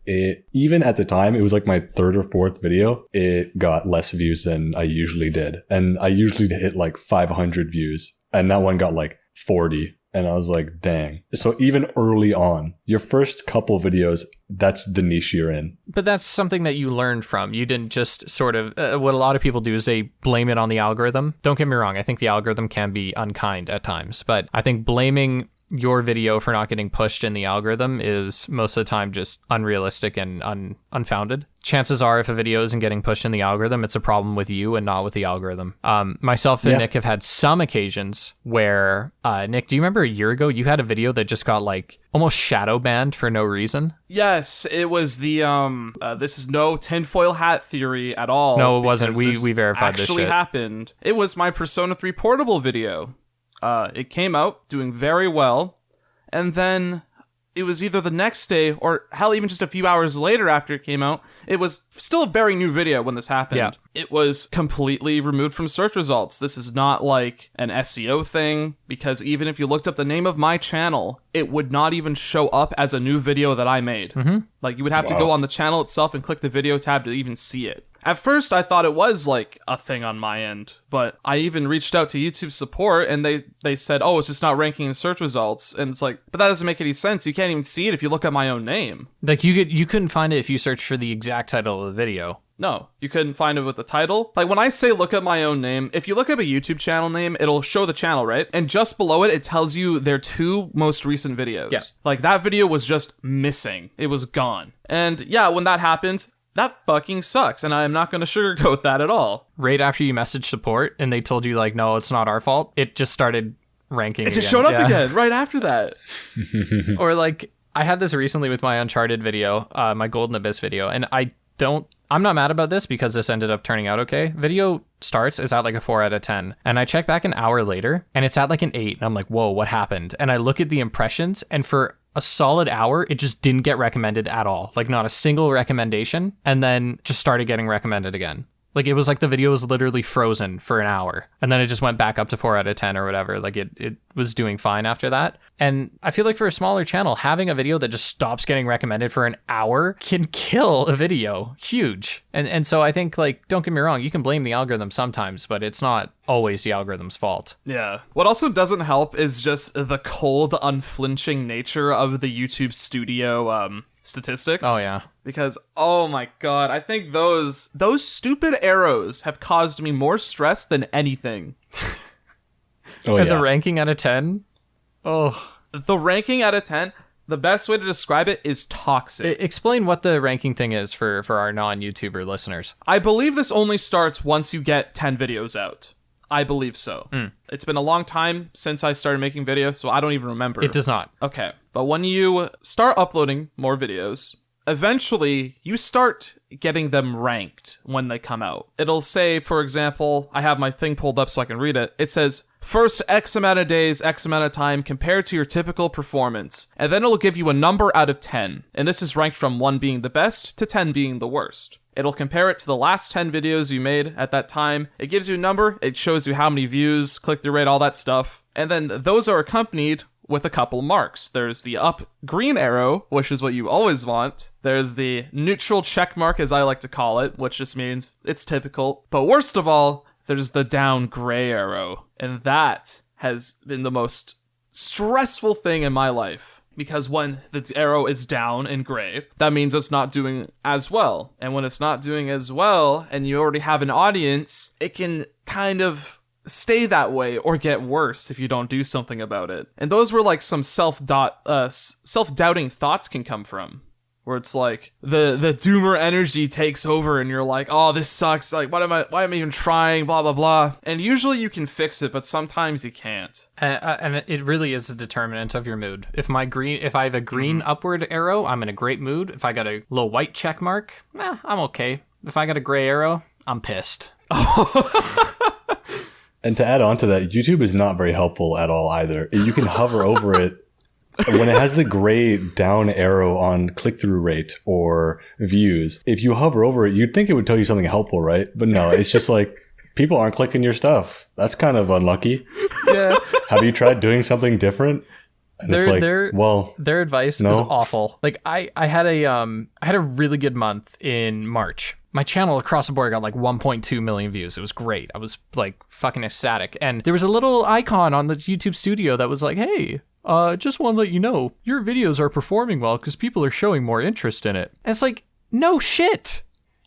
even at the time, it was like my 3rd or 4th video. It got less views than I usually did. And I usually hit like 500 views. And that one got like 40. And I was like, dang. So even early on, your first couple videos, that's the niche you're in. But that's something that you learned from. You didn't just sort of, what a lot of people do is they blame it on the algorithm. Don't get me wrong. I think the algorithm can be unkind at times, but I think blaming your video for not getting pushed in the algorithm is most of the time just unrealistic and unfounded. chances are if a video isn't getting pushed in the algorithm, it's a problem with you and not with the algorithm. Myself and Nick have had some occasions where, Nick, do you remember a year ago you had a video that just got like almost shadow banned for no reason? Yes, it was the this is no tinfoil hat theory at all. No, it wasn't. We verified this shit. Actually happened. It was my Persona 3 Portable video. It came out doing very well, and then it was either the next day or hell, even just a few hours later after it came out. It was still a very new video when this happened. Yeah. It was completely removed from search results. This is not like an SEO thing, because even if you looked up the name of my channel, it would not even show up as a new video that I made. Mm-hmm. Like, you would have to go on the channel itself and click the video tab to even see it. At first, I thought it was, like, a thing on my end, but I even reached out to YouTube support, and they said, oh, it's just not ranking in search results, and it's like, but that doesn't make any sense. You can't even see it if you look at my own name. Like, you couldn't find it if you searched for the exact title of the video. No, you couldn't find it with the title. Like, when I say look at my own name, if you look up a YouTube channel name, it'll show the channel, right? And just below it, it tells you their 2 most recent videos. Yeah. Like, that video was just missing. It was gone. And yeah, when that happens, that fucking sucks, and I'm not going to sugarcoat that at all. Right after you messaged support and they told you, like, no, it's not our fault, it just started ranking It just again. showed up again right after that. Or, like, I had this recently with my Uncharted video, my Golden Abyss video, and I'm not mad about this because this ended up turning out okay. Video starts is at like a 4 out of 10. And I check back an hour later and it's at like an 8. And I'm like, whoa, what happened? And I look at the impressions, and for a solid hour, it just didn't get recommended at all. Like, not a single recommendation. And then just started getting recommended again. Like, it was like the video was literally frozen for an hour. And then it just went back up to 4 out of 10 or whatever. Like, it was doing fine after that. And I feel like for a smaller channel, having a video that just stops getting recommended for an hour can kill a video. Huge. And so I think, like, don't get me wrong, you can blame the algorithm sometimes, but it's not always the algorithm's fault. Yeah. What also doesn't help is just the cold, unflinching nature of the YouTube studio statistics. Oh, yeah. Because, oh my god, I think those stupid arrows have caused me more stress than anything. And the ranking out of 10? Oh. The ranking out of 10, the best way to describe it is toxic. Explain what the ranking thing is for our non-YouTuber listeners. I believe this only starts once you get 10 videos out. I believe so. It's been a long time since I started making videos, so I don't even remember. It does not. Okay. But when you start uploading more videos, eventually you start getting them ranked when they come out. It'll say, for example, I have my thing pulled up so I can read it. It says, first X amount of days, X amount of time compared to your typical performance. And then it'll give you a number out of 10. And this is ranked from 1 being the best to 10 being the worst. It'll compare it to the last 10 videos you made at that time. It gives you a number. It shows you how many views, click-through rate, all that stuff. And then those are accompanied with a couple marks. There's the up green arrow, which is what you always want. There's the neutral check mark, as I like to call it, which just means it's typical. But worst of all, there's the down gray arrow. And that has been the most stressful thing in my life. Because when the arrow is down in gray, that means it's not doing as well. And when it's not doing as well, and you already have an audience, it can kind of stay that way or get worse if you don't do something about it. And those were like some self-doubting thoughts can come from. Where it's like the doomer energy takes over and you're like, oh, this sucks. Like, why am I even trying? Blah, blah, blah. And usually you can fix it, but sometimes you can't. And it really is a determinant of your mood. If I have a green upward arrow, I'm in a great mood. If I got a little white check mark, I'm okay. If I got a gray arrow, I'm pissed. And to add on to that, YouTube is not very helpful at all either. You can hover over it. When it has the gray down arrow on click-through rate or views, if you hover over it, you'd think it would tell you something helpful, right? But no, it's just like, people aren't clicking your stuff. That's kind of unlucky. Yeah. Have you tried doing something different? And their advice no. is awful. Like, I had a really good month in March. My channel across the board got like 1.2 million views. It was great. I was like fucking ecstatic. And there was a little icon on the YouTube studio that was like, hey, just want to let you know, your videos are performing well because people are showing more interest in it. And it's like, no shit.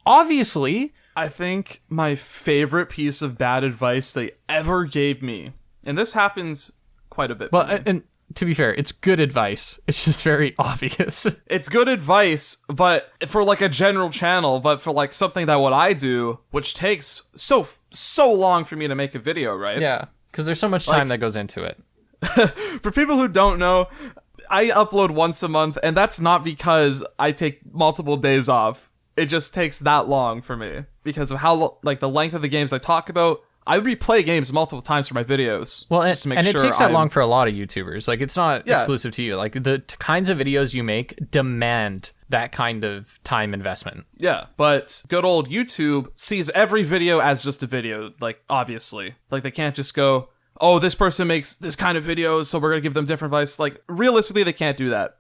Obviously. I think my favorite piece of bad advice they ever gave me, and this happens quite a bit. Well, and to be fair, it's good advice. It's just very obvious. It's good advice, but for like a general channel, but for like something that what I do, which takes so long for me to make a video, right? Yeah, because there's so much time that goes into it. For people who don't know, I upload once a month, and that's not because I take multiple days off. It just takes that long for me because of how the length of the games I talk about. I replay games multiple times for my videos. Well, just to make and sure it takes that long for a lot of YouTubers. Like, it's not Yeah. exclusive to you. Like, the kinds of videos you make demand that kind of time investment. Yeah, but good old YouTube sees every video as just a video, like, obviously. Like, they can't just go, oh, this person makes this kind of videos, so we're gonna give them different advice. Like, realistically, they can't do that.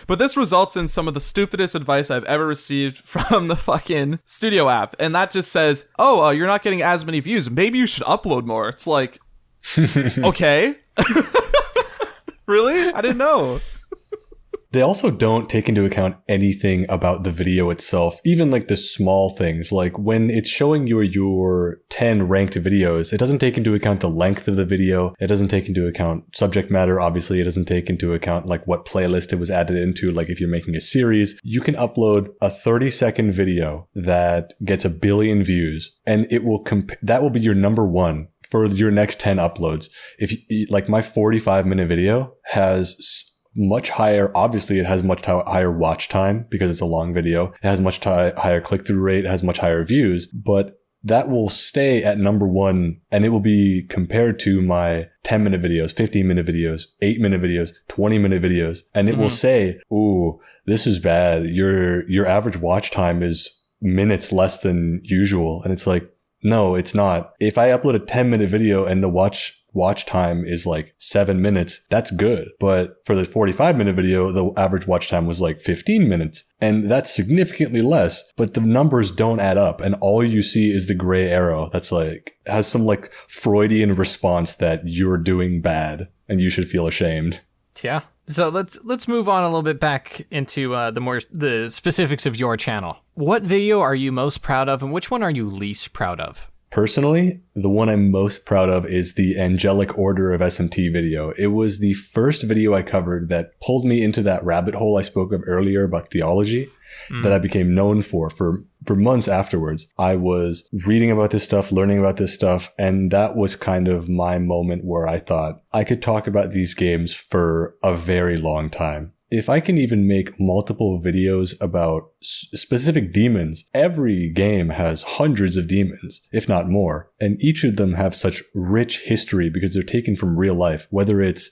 But this results in some of the stupidest advice I've ever received from the fucking studio app. And that just says, oh, you're not getting as many views. Maybe you should upload more. It's like, okay. Really? I didn't know. They also don't take into account anything about the video itself, even like the small things. Like when it's showing you your 10 ranked videos, it doesn't take into account the length of the video. It doesn't take into account subject matter. Obviously, it doesn't take into account like what playlist it was added into. Like if you're making a series, you can upload a 30-second video that gets 1 billion views, and it will that will be your number one for your next 10 uploads. If you, like my 45-minute video has much higher, obviously it has much higher watch time because it's a long video. It has much higher click-through rate, it has much higher views, but that will stay at number one, and it will be compared to my 10-minute videos, 15-minute videos, 8-minute videos, 20-minute videos, and it will say, ooh, this is bad. Your average watch time is minutes less than usual. And it's like, no, it's not. If I upload a 10-minute video and the watch time is like 7 minutes, that's good. But for the 45-minute video, the average watch time was like 15 minutes. And that's significantly less, but the numbers don't add up. And all you see is the gray arrow that's like, has some like Freudian response that you're doing bad and you should feel ashamed. Yeah. So let's move on a little bit back into the specifics of your channel. What video are you most proud of, and which one are you least proud of? Personally, the one I'm most proud of is the Angelic Order of SMT video. It was the first video I covered that pulled me into that rabbit hole I spoke of earlier about theology that I became known for months afterwards. I was reading about this stuff, learning about this stuff, and that was kind of my moment where I thought I could talk about these games for a very long time. If I can even make multiple videos about specific demons, every game has hundreds of demons, if not more. And each of them have such rich history because they're taken from real life, whether it's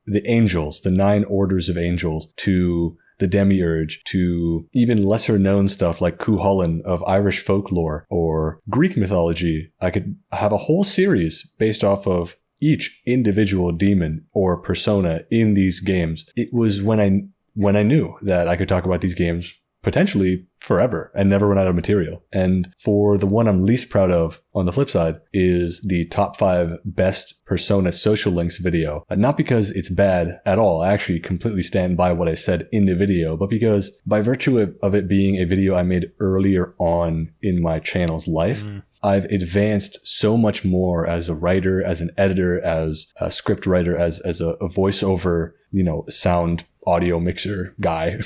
the angels, the 9 orders of angels, to the demiurge, to even lesser known stuff like Cuchulainn of Irish folklore or Greek mythology. I could have a whole series based off of each individual demon or persona in these games. It was when I knew that I could talk about these games potentially forever and never run out of material. And for the one I'm least proud of, on the flip side, is the top 5 best persona social links video. Not because it's bad at all. I actually completely stand by what I said in the video, but because by virtue of it being a video I made earlier on in my channel's life, I've advanced so much more as a writer, as an editor, as a script writer, as a voiceover, sound audio mixer guy,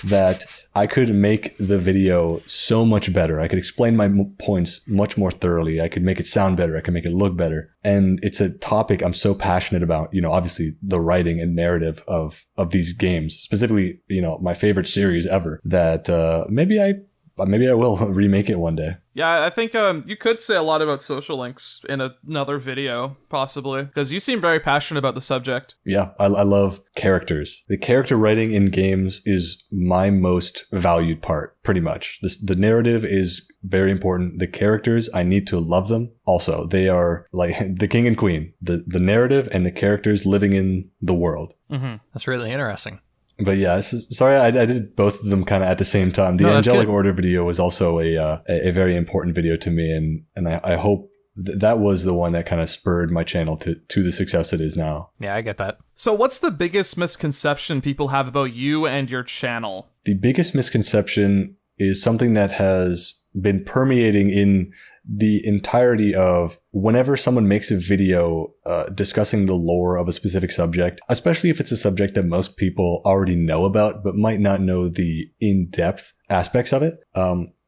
that I could make the video so much better. I could explain my points much more thoroughly. I could make it sound better. I could make it look better. And it's a topic I'm so passionate about, obviously the writing and narrative of these games, specifically, my favorite series ever, that maybe I will remake it one day. Yeah, I think you could say a lot about social links in another video, possibly, because you seem very passionate about the subject. Yeah, I love characters. The character writing in games is my most valued part, pretty much. The narrative is very important. The characters, I need to love them. Also, they are like the king and queen. The narrative and the characters living in the world. Mm-hmm. That's really interesting. But yeah, sorry, I did both of them kind of at the same time. The Angelic Order video was also a very important video to me, and I hope that was the one that kind of spurred my channel to the success it is now. Yeah, I get that. So what's the biggest misconception people have about you and your channel? The biggest misconception is something that has been permeating in the entirety of whenever someone makes a video discussing the lore of a specific subject, especially if it's a subject that most people already know about but might not know the in-depth aspects of it,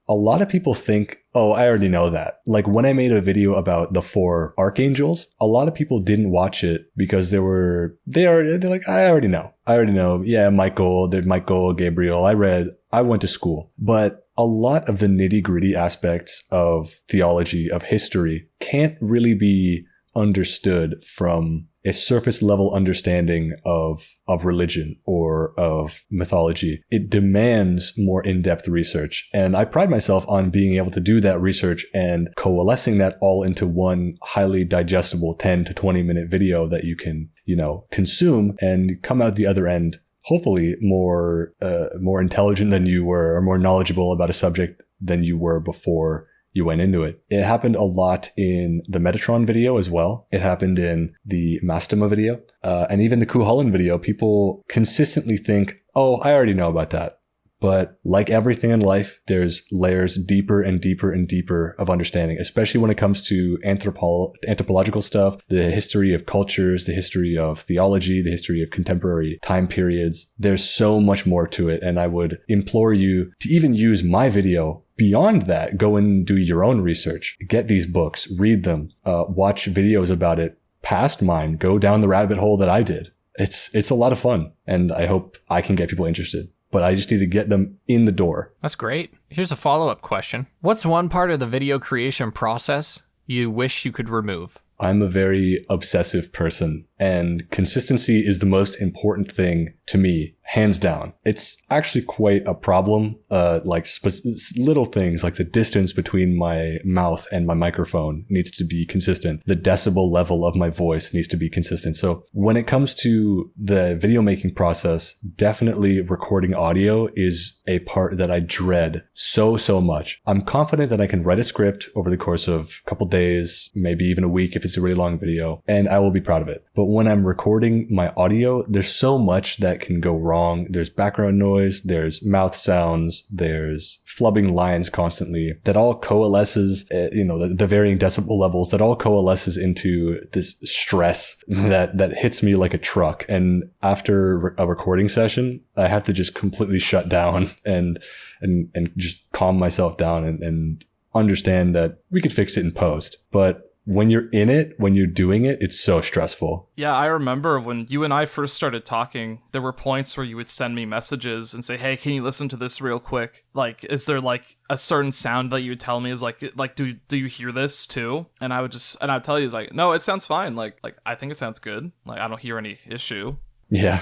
a lot of people think, oh, I already know that. Like when I made a video about the 4 archangels, a lot of people didn't watch it because they're like, I already know. Yeah, Michael, Gabriel. I went to school. But a lot of the nitty-gritty aspects of theology, of history, can't really be understood from a surface level understanding of religion or of mythology. It demands more in-depth research. And I pride myself on being able to do that research and coalescing that all into one highly digestible 10 to 20 minute video that you can, consume and come out the other end, hopefully more intelligent than you were, or more knowledgeable about a subject than you were before you went into it. It happened a lot in the Metatron video as well. It happened in the Mastema video, and even the Kuholland video. People consistently think, oh, I already know about that. But like everything in life, there's layers deeper and deeper and deeper of understanding, especially when it comes to anthropological stuff, the history of cultures, the history of theology, the history of contemporary time periods. There's so much more to it. And I would implore you to even use my video. Beyond that, go and do your own research. Get these books, read them, watch videos about it past mine, go down the rabbit hole that I did. It's a lot of fun, and I hope I can get people interested. But I just need to get them in the door. That's great. Here's a follow-up question. What's one part of the video creation process you wish you could remove? I'm a very obsessive person, and consistency is the most important thing to me, hands down. It's actually quite a problem, little things like the distance between my mouth and my microphone needs to be consistent. The decibel level of my voice needs to be consistent. So when it comes to the video making process, definitely recording audio is a part that I dread so much. I'm confident that I can write a script over the course of a couple days, maybe even a week if it's a really long video, and I will be proud of it. But when I'm recording my audio, there's so much that can go wrong. There's background noise, there's mouth sounds, there's flubbing lines constantly. That all coalesces, the varying decibel levels, that all coalesces into this stress that hits me like a truck. And after a recording session, I have to just completely shut down and just calm myself down and understand that we could fix it in post. But when you're in it, when you're doing it, it's so stressful. Yeah, I remember when you and I first started talking, there wwere points where you would send me messages and say, hey, can you listen to this real quick? Like, is there like a certain sound that you would tell me is like do you hear this too? And I'd tell you, it's like, no, it sounds fine. Like I think it sounds good. Like, I don't hear any issue. Yeah.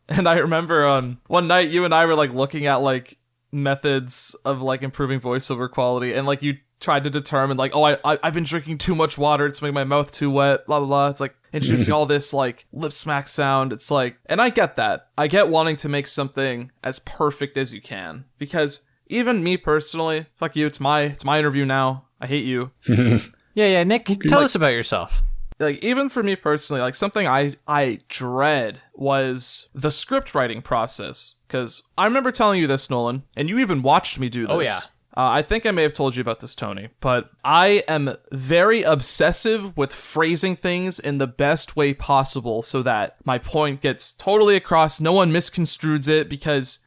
And I remember one night you and I were like looking at like methods of like improving voiceover quality, and like you tried to determine like, oh, I've been drinking too much water, it's making my mouth too wet, blah blah blah. It's like introducing all this like lip smack sound. It's like, and I get that. I get wanting to make something as perfect as you can, because even me personally, fuck you, it's my interview now. I hate you. Yeah, Nick, tell us about yourself. Like, even for me personally, like something I dread was the script writing process. Because I remember telling you this, Nolan, and you even watched me do this. Oh, yeah. I think I may have told you about this, Tony, but I am very obsessive with phrasing things in the best way possible so that my point gets totally across, no one misconstrues it, because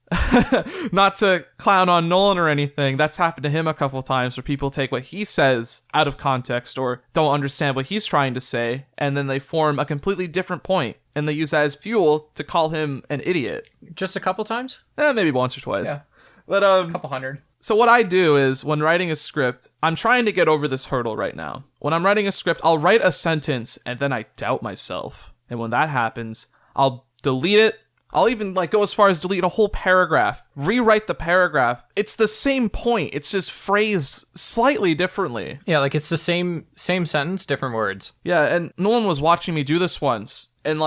not to clown on Nolan or anything, that's happened to him a couple times where people take what he says out of context or don't understand what he's trying to say, and then they form a completely different point, and they use that as fuel to call him an idiot. Just a couple times? Maybe once or twice. Yeah. But a couple hundred. So what I do is, when writing a script, I'm trying to get over this hurdle right now. When I'm writing a script, I'll write a sentence and then I doubt myself. And when that happens, I'll delete it. I'll even go as far as delete a whole paragraph, rewrite the paragraph. It's the same point. It's just phrased slightly differently. Yeah, it's the same sentence, different words. Yeah, and Nolan was watching me do this once. And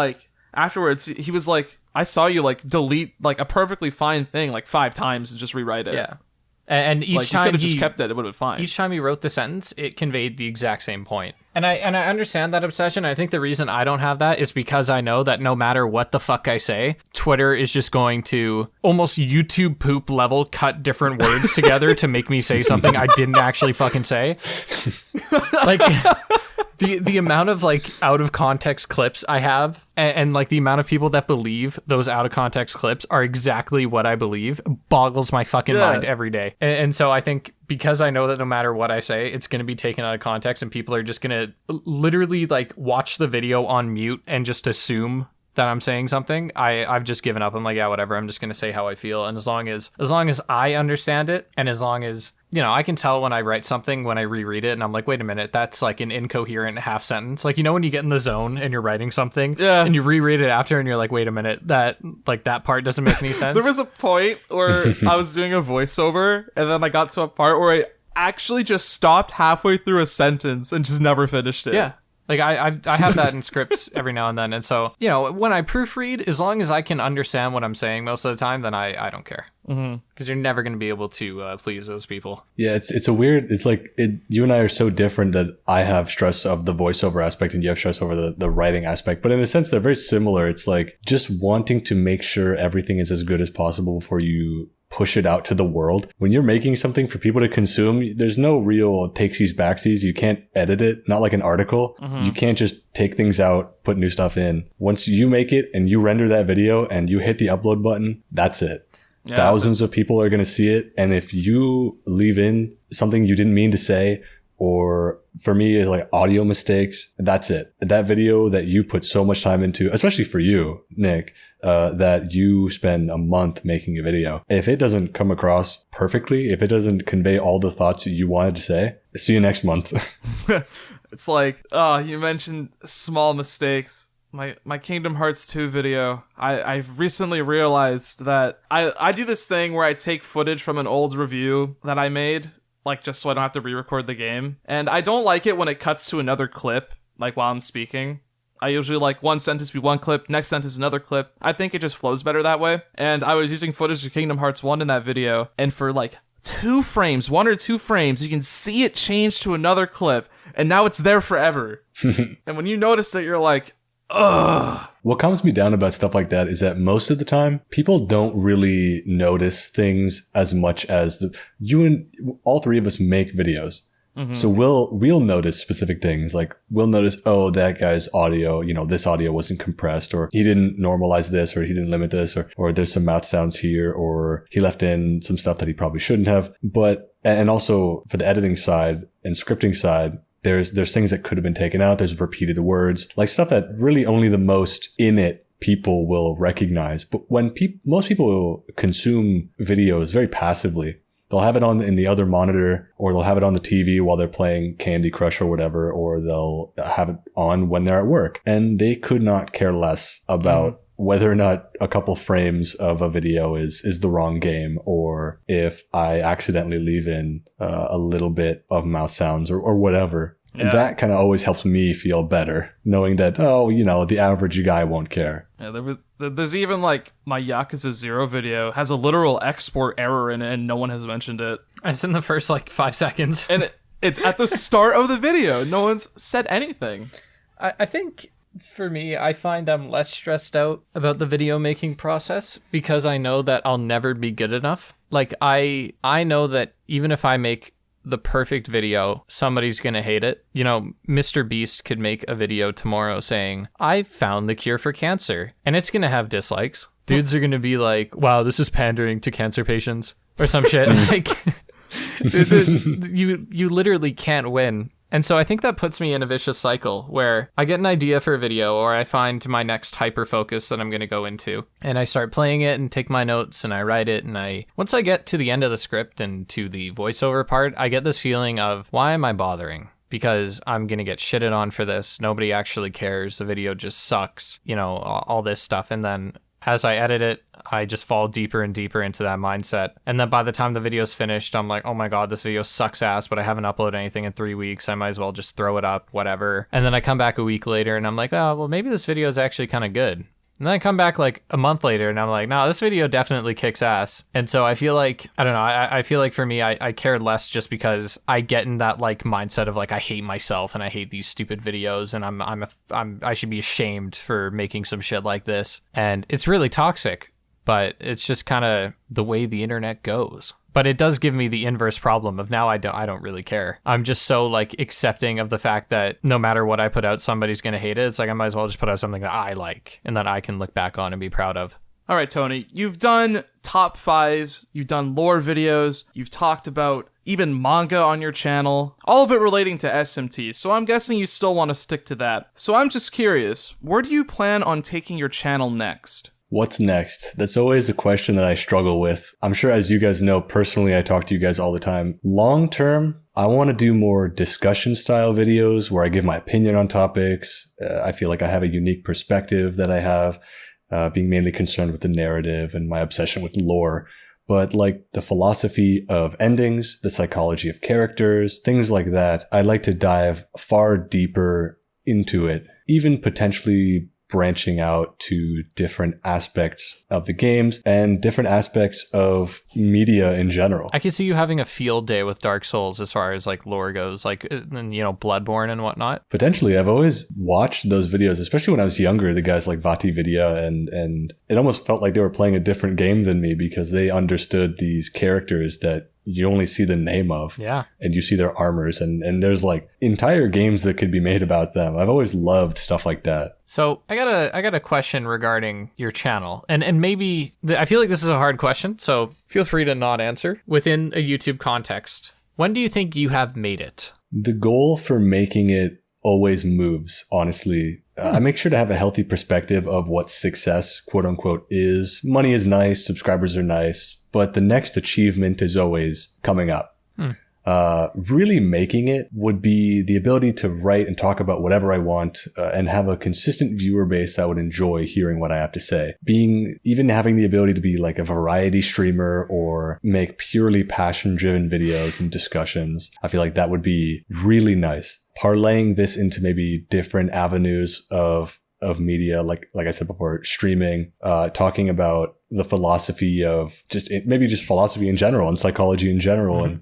afterwards, he was like, I saw you delete a perfectly fine thing 5 times and just rewrite it. Yeah. And each Like, time you could have he just kept it would have been fine. each time he wrote the sentence, it conveyed the exact same point. And I understand that obsession. I think the reason I don't have that is because I know that no matter what the fuck I say, Twitter is just going to almost YouTube poop level cut different words together to make me say something I didn't actually fucking say. Like the amount of like out of context clips I have and like the amount of people that believe those out of context clips are exactly what I believe boggles my fucking mind every day. And so I think because I know that no matter what I say, it's going to be taken out of context and people are just going to literally like watch the video on mute and just assume that I'm saying something, I've just given up. I'm like, yeah, whatever. I'm just going to say how I feel. And as long as I understand it, and as long as, you know, I can tell when I write something, when I reread it, and I'm like, wait a minute, that's like an incoherent half sentence. Like, you know, when you get in the zone and you're writing something and you reread it after and you're like, wait a minute, that part doesn't make any sense. There was a point where I was doing a voiceover and then I got to a part where I actually just stopped halfway through a sentence and just never finished it. Yeah. Like, I have that in scripts every now and then. And so, you know, when I proofread, as long as I can understand what I'm saying most of the time, then I don't care. Because you're never going to be able to please those people. Yeah, it's a weird, it's like, you and I are so different that I have stress of the voiceover aspect and you have stress over the writing aspect. But in a sense, they're very similar. It's like just wanting to make sure everything is as good as possible before you push it out to the world. When you're making something for people to consume, there's no real takesies backsies. You can't edit it, not like an article. You can't just take things out, put new stuff in. Once you make it and you render that video and you hit the upload button, that's it. Yeah, thousands of people are going to see it. And if you leave in something you didn't mean to say, or for me, it's like audio mistakes, that's it. That video that you put so much time into, especially for you, Nick, that you spend a month making a video. If it doesn't come across perfectly, if it doesn't convey all the thoughts that you wanted to say, see you next month. It's like, you mentioned small mistakes. My Kingdom Hearts 2 video, I've recently realized that I do this thing where I take footage from an old review that I made, like just so I don't have to re-record the game. And I don't like it when it cuts to another clip, like while I'm speaking. I usually like one sentence be one clip, next sentence another clip. I think it just flows better that way. And I was using footage of Kingdom Hearts 1 in that video, and for like 2 frames, 1 or 2 frames, you can see it change to another clip, and now it's there forever. And when you notice that, you're like, ugh. What calms me down about stuff like that is that most of the time, people don't really notice things as much as you and all three of us make videos. So we'll notice specific things, like we'll notice, oh, that guy's audio, you know, this audio wasn't compressed, or he didn't normalize this, or he didn't limit this, or there's some mouth sounds here, or he left in some stuff that he probably shouldn't have. But, and also for the editing side and scripting side, there's things that could have been taken out. There's repeated words, like stuff that really only the most in it people will recognize. But when most people will consume videos very passively, they'll have it on in the other monitor, or they'll have it on the TV while they're playing Candy Crush or whatever, or they'll have it on when they're at work. And they could not care less about whether or not a couple frames of a video is the wrong game, or if I accidentally leave in a little bit of mouth sounds or whatever. Yeah. And that kind of always helps me feel better, knowing that, oh, you know, the average guy won't care. Yeah, there's even like my Yakuza 0 video has a literal export error in it, and no one has mentioned it. It's in the first like 5 seconds. And it's at the start of the video. No one's said anything. I think for me, I find I'm less stressed out about the video making process because I know that I'll never be good enough. Like I know that even if I make the perfect video, somebody's gonna hate it. You know, Mr. Beast could make a video tomorrow saying, I found the cure for cancer, and it's gonna have dislikes. Dudes are gonna be like, wow, this is pandering to cancer patients or some shit. Like, you literally can't win. And so I think that puts me in a vicious cycle where I get an idea for a video, or I find my next hyper focus that I'm going to go into, and I start playing it and take my notes and I write it. And once I get to the end of the script and to the voiceover part, I get this feeling of, why am I bothering? Because I'm going to get shitted on for this. Nobody actually cares. The video just sucks, you know, all this stuff. And then as I edit it, I just fall deeper and deeper into that mindset. And then by the time the video's finished, I'm like, oh my God, this video sucks ass, but I haven't uploaded anything in 3 weeks. I might as well just throw it up, whatever. And then I come back a week later and I'm like, oh, well, maybe this video is actually kind of good. And then I come back like a month later and I'm like, no, this video definitely kicks ass. And so I feel like, I don't know, I feel like for me, I cared less just because I get in that like mindset of like, I hate myself and I hate these stupid videos and I should be ashamed for making some shit like this. And it's really toxic, but it's just kind of the way the internet goes. But it does give me the inverse problem of now I don't really care. I'm just so like accepting of the fact that no matter what I put out, somebody's going to hate it. It's like I might as well just put out something that I like and that I can look back on and be proud of. All right, Tony, you've done top fives, you've done lore videos, you've talked about even manga on your channel, all of it relating to SMT, so I'm guessing you still want to stick to that. So I'm just curious, where do you plan on taking your channel next? What's next? That's always a question that I struggle with. I'm sure, as you guys know, personally, I talk to you guys all the time. Long term, I want to do more discussion style videos where I give my opinion on topics. I feel like I have a unique perspective that I have, being mainly concerned with the narrative and my obsession with lore. But like the philosophy of endings, the psychology of characters, things like that, I'd like to dive far deeper into it, even potentially branching out to different aspects of the games and different aspects of media in general. I could see you having a field day with Dark Souls as far as like lore goes, like, and, you know, Bloodborne and whatnot. Potentially. I've always watched those videos, especially when I was younger, the guys like Vati Vidya, and it almost felt like they were playing a different game than me because they understood these characters that you only see the name of. Yeah. And you see their armors, and there's like entire games that could be made about them. I've always loved stuff like that. So I got a question regarding your channel, and maybe I feel like this is a hard question, so feel free to not answer within a YouTube context. When do you think you have made it? The goal for making it always moves, honestly. I make sure to have a healthy perspective of what success, quote unquote, is. Money is nice, subscribers are nice, but the next achievement is always coming up. Really making it would be the ability to write and talk about whatever I want, and have a consistent viewer base that would enjoy hearing what I have to say. Even having the ability to be like a variety streamer or make purely passion-driven videos and discussions, I feel like that would be really nice. Parlaying this into maybe different avenues of media, like I said before, streaming, talking about the philosophy of just philosophy in general and psychology in general, and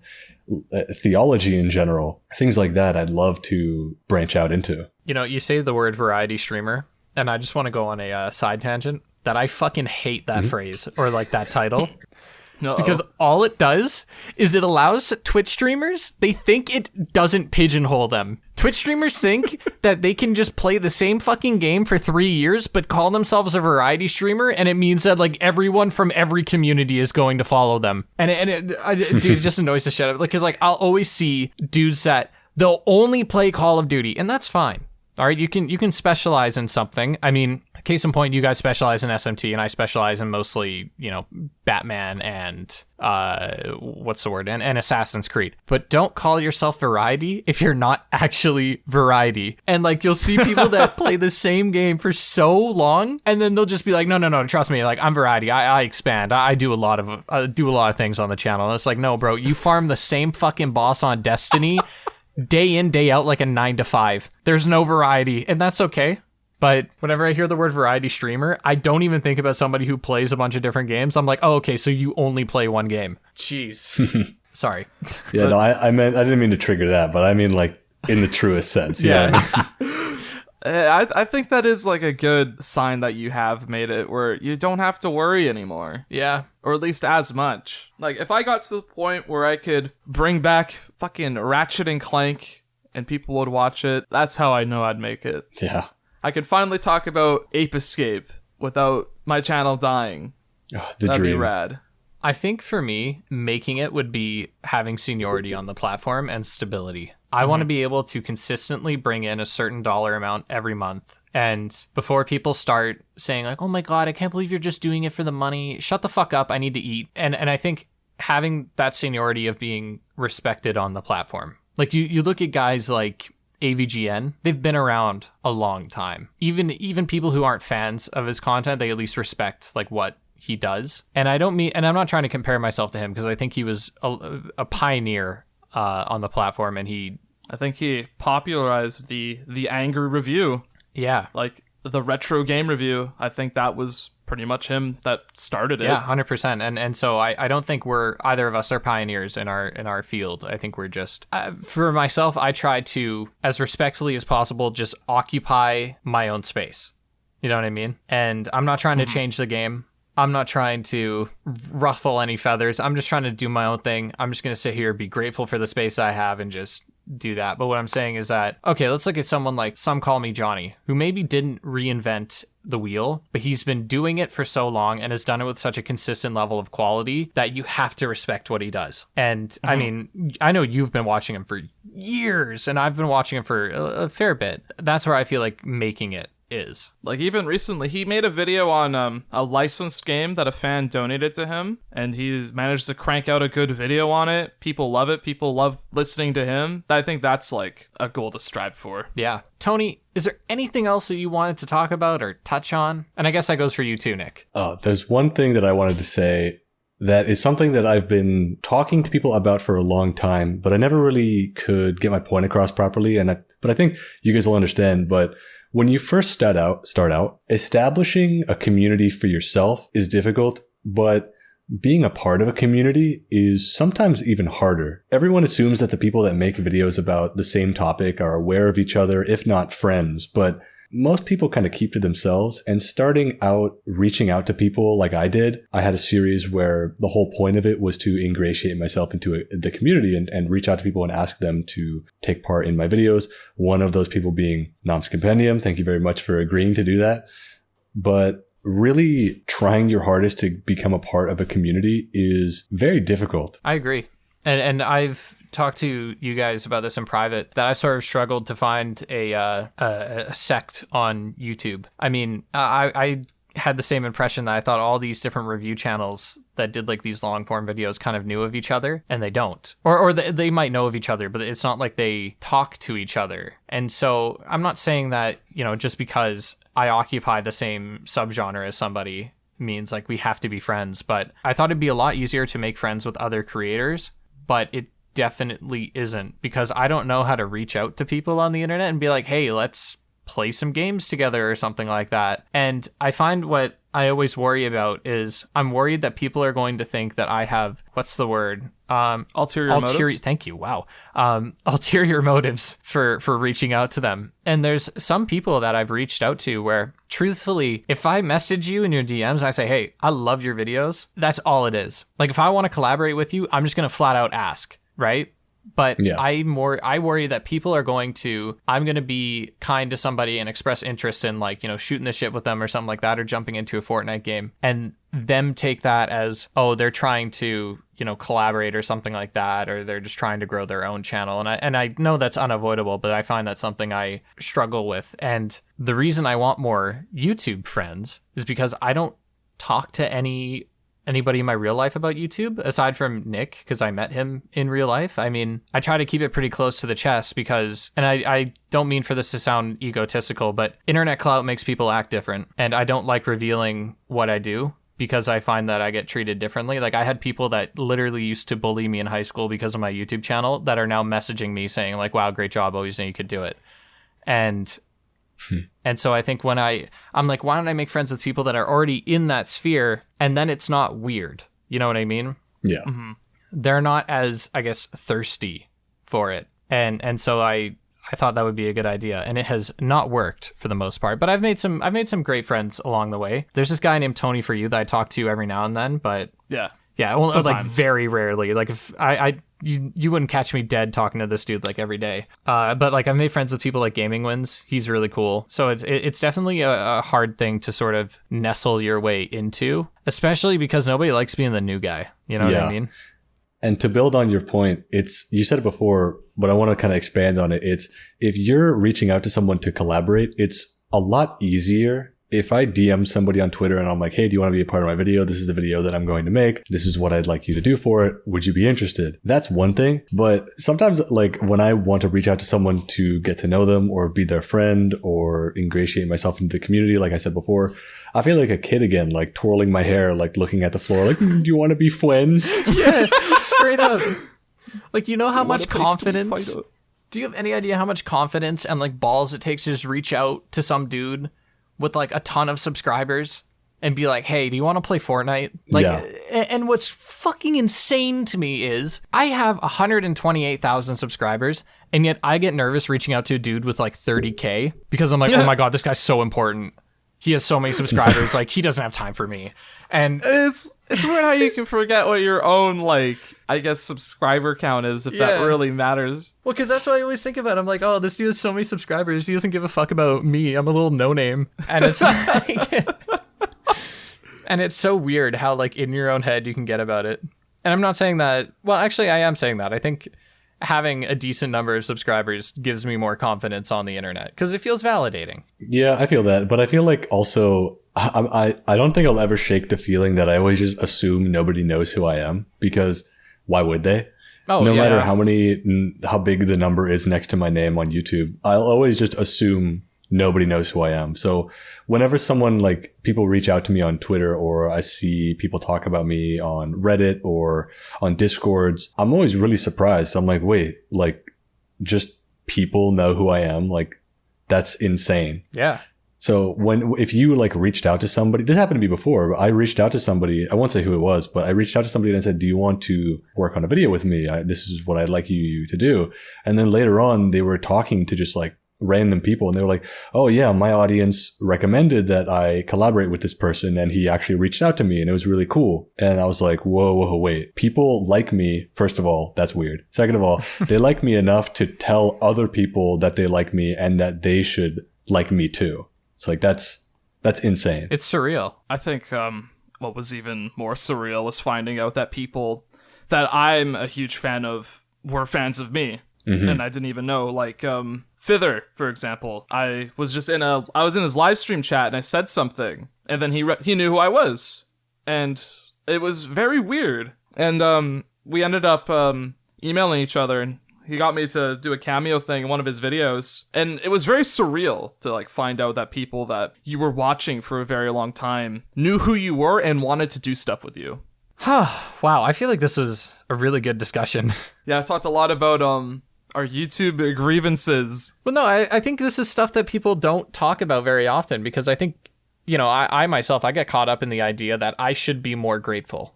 theology in general, things like that. I'd love to branch out into. You know, you say the word variety streamer, and I just want to go on a side tangent that I fucking hate that phrase or like that title. Because all it does is it allows Twitch streamers, they think it doesn't pigeonhole them. Twitch streamers think that they can just play the same fucking game for 3 years, but call themselves a variety streamer, and it means that like everyone from every community is going to follow them. And it just annoys the shit out of it. Because like I'll always see dudes that they'll only play Call of Duty, and that's fine. All right, you can specialize in something. I mean, case in point, you guys specialize in SMT, and I specialize in mostly, you know, Batman and and Assassin's Creed. But don't call yourself variety if you're not actually variety. And like you'll see people that play the same game for so long, and then they'll just be like, no, trust me, like I'm variety. I expand. I do a lot of things on the channel. And it's like, no, bro, you farm the same fucking boss on Destiny. Day in, day out, like a 9 to 5. There's no variety, and that's okay. But whenever I hear the word variety streamer, I don't even think about somebody who plays a bunch of different games. I'm like, oh, okay, so you only play one game. Jeez. Sorry. Yeah, no, I didn't mean to trigger that, but I mean like in the truest sense. Yeah. I think that is like a good sign that you have made it where you don't have to worry anymore. Yeah. Or at least as much. Like, if I got to the point where I could bring back fucking Ratchet and Clank and people would watch it, that's how I know I'd make it. Yeah. I could finally talk about Ape Escape without my channel dying. Oh, That'd be rad. I think for me, making it would be having seniority on the platform and stability. I want to be able to consistently bring in a certain dollar amount every month. And before people start saying like, oh my God, I can't believe you're just doing it for the money. Shut the fuck up. I need to eat. And I think having that seniority of being respected on the platform. Like you look at guys like AVGN, they've been around a long time. Even people who aren't fans of his content, they at least respect like what he does. And I'm not trying to compare myself to him because I think he was a pioneer on the platform, and I think he popularized the angry review. Yeah. Like the retro game review. I think that was pretty much him that started it. Yeah, 100%. And so I don't think either of us are pioneers in our field. I think we're just, for myself, I try to, as respectfully as possible, just occupy my own space. You know what I mean? And I'm not trying to change the game. I'm not trying to ruffle any feathers. I'm just trying to do my own thing. I'm just going to sit here, be grateful for the space I have, and just do that. But what I'm saying is that, okay, let's look at someone like Some Call Me Johnny, who maybe didn't reinvent the wheel, but he's been doing it for so long and has done it with such a consistent level of quality that you have to respect what he does. And I mean, I know you've been watching him for years, and I've been watching him for a fair bit. That's where I feel like making it is. Like, even recently, he made a video on a licensed game that a fan donated to him, and he managed to crank out a good video on it. People love it. People love listening to him. I think that's, like, a goal to strive for. Yeah. Tony, is there anything else that you wanted to talk about or touch on? And I guess that goes for you too, Nick. There's one thing that I wanted to say that is something that I've been talking to people about for a long time, but I never really could get my point across properly. But I think you guys will understand. But when you first start out, establishing a community for yourself is difficult, but being a part of a community is sometimes even harder. Everyone assumes that the people that make videos about the same topic are aware of each other, if not friends, but most people kind of keep to themselves. And starting out, reaching out to people like I did, I had a series where the whole point of it was to ingratiate myself into the community and reach out to people and ask them to take part in my videos. One of those people being Nom's Compendium. Thank you very much for agreeing to do that. But really trying your hardest to become a part of a community is very difficult. I agree. And I've talked to you guys about this in private, that I've sort of struggled to find a sect on YouTube. I mean, I had the same impression that I thought all these different review channels that did like these long form videos kind of knew of each other, and they don't. Or they might know of each other, but it's not like they talk to each other. And so I'm not saying that, you know, just because I occupy the same subgenre as somebody means like we have to be friends, but I thought it'd be a lot easier to make friends with other creators, but it definitely isn't, because I don't know how to reach out to people on the internet and be like, hey, let's play some games together or something like that. And I find what I always worry about is I'm worried that people are going to think that I have, what's the word? Ulterior motives? Thank you. Wow. Ulterior motives for reaching out to them. And there's some people that I've reached out to where, truthfully, if I message you in your DMs and I say, hey, I love your videos, that's all it is. Like, if I want to collaborate with you, I'm just going to flat out ask, right? But yeah. I worry that people are I'm going to be kind to somebody and express interest in, like, you know, shooting the shit with them or something like that, or jumping into a Fortnite game, and them take that as, oh, they're trying to, you know, collaborate or something like that, or they're just trying to grow their own channel. And I know that's unavoidable, but I find that's something I struggle with. And the reason I want more YouTube friends is because I don't talk to anybody in my real life about YouTube aside from Nick, because I met him in real life. I mean, I try to keep it pretty close to the chest because, and I don't mean for this to sound egotistical, but internet clout makes people act different. And I don't like revealing what I do because I find that I get treated differently. Like, I had people that literally used to bully me in high school because of my YouTube channel that are now messaging me saying like, wow, great job. Always knew you could do it. And so I think when I'm like, why don't I make friends with people that are already in that sphere, and then it's not weird. You know what I mean? Yeah. Mm-hmm. They're not as, I guess, thirsty for it. And so I thought that would be a good idea, and it has not worked for the most part, but I've made some great friends along the way. There's this guy named Tony4You that I talk to every now and then, but yeah, well, like very rarely. Like, if you wouldn't catch me dead talking to this dude like every day. But like, I've made friends with people like Gaming Wins. He's really cool. So it's definitely a hard thing to sort of nestle your way into, especially because nobody likes being the new guy. You know what I mean? And to build on your point, you said it before, but I want to kind of expand on it. It's, if you're reaching out to someone to collaborate, it's a lot easier. If I DM somebody on Twitter and I'm like, hey, do you want to be a part of my video? This is the video that I'm going to make. This is what I'd like you to do for it. Would you be interested? That's one thing. But sometimes, like, when I want to reach out to someone to get to know them or be their friend or ingratiate myself into the community, like I said before, I feel like a kid again, like twirling my hair, like looking at the floor, like, do you want to be friends? Yeah, straight up. Like, you know how much confidence? Do you have any idea how much confidence and like balls it takes to just reach out to some dude with like a ton of subscribers and be like, hey, do you want to play Fortnite? Like, Yeah. And what's fucking insane to me is I have 128,000 subscribers, and yet I get nervous reaching out to a dude with like 30K because I'm like, oh my God, this guy's so important. He has so many subscribers. Like, he doesn't have time for me. And It's weird how you can forget what your own, like, I guess, subscriber count is, if that really matters. well, because that's what I always think about. I'm like, oh, this dude has so many subscribers. He doesn't give a fuck about me. I'm a little no-name. And it's like... And it's so weird how, like, in your own head you can get about it. And I'm not saying that... Well, actually, I am saying that. I think having a decent number of subscribers gives me more confidence on the internet because it feels validating. Yeah, I feel that. But I feel like also, I don't think I'll ever shake the feeling that I always just assume nobody knows who I am, because why would they? Oh, No yeah. matter how big the number is next to my name on YouTube, I'll always just assume nobody knows who I am. So whenever someone, like, people reach out to me on Twitter, or I see people talk about me on Reddit or on Discords, I'm always really surprised. I'm like, wait, like, just people know who I am? Like, that's insane. Yeah. So if you like reached out to somebody, this happened to me before, but I reached out to somebody, I won't say who it was, but I reached out to somebody and I said, do you want to work on a video with me? This is what I'd like you to do. And then later on, they were talking to just like random people, and they were like, oh yeah, my audience recommended that I collaborate with this person, and he actually reached out to me, and it was really cool. And I was like, whoa, wait, people like me. First of all, that's weird. Second of all, they like me enough to tell other people that they like me and that they should like me too. It's like, that's insane. It's surreal. I think what was even more surreal was finding out that people that I'm a huge fan of were fans of me. Mm-hmm. And I didn't even know. Like, Fither, for example, I was in his live stream chat and I said something, and then he knew who I was, and it was very weird. And we ended up emailing each other, and he got me to do a cameo thing in one of his videos, and it was very surreal to like find out that people that you were watching for a very long time knew who you were and wanted to do stuff with you. Wow, I feel like this was a really good discussion. Yeah, I talked a lot about our YouTube grievances. Well, no, I think this is stuff that people don't talk about very often, because I think, you know, I myself, I get caught up in the idea that I should be more grateful.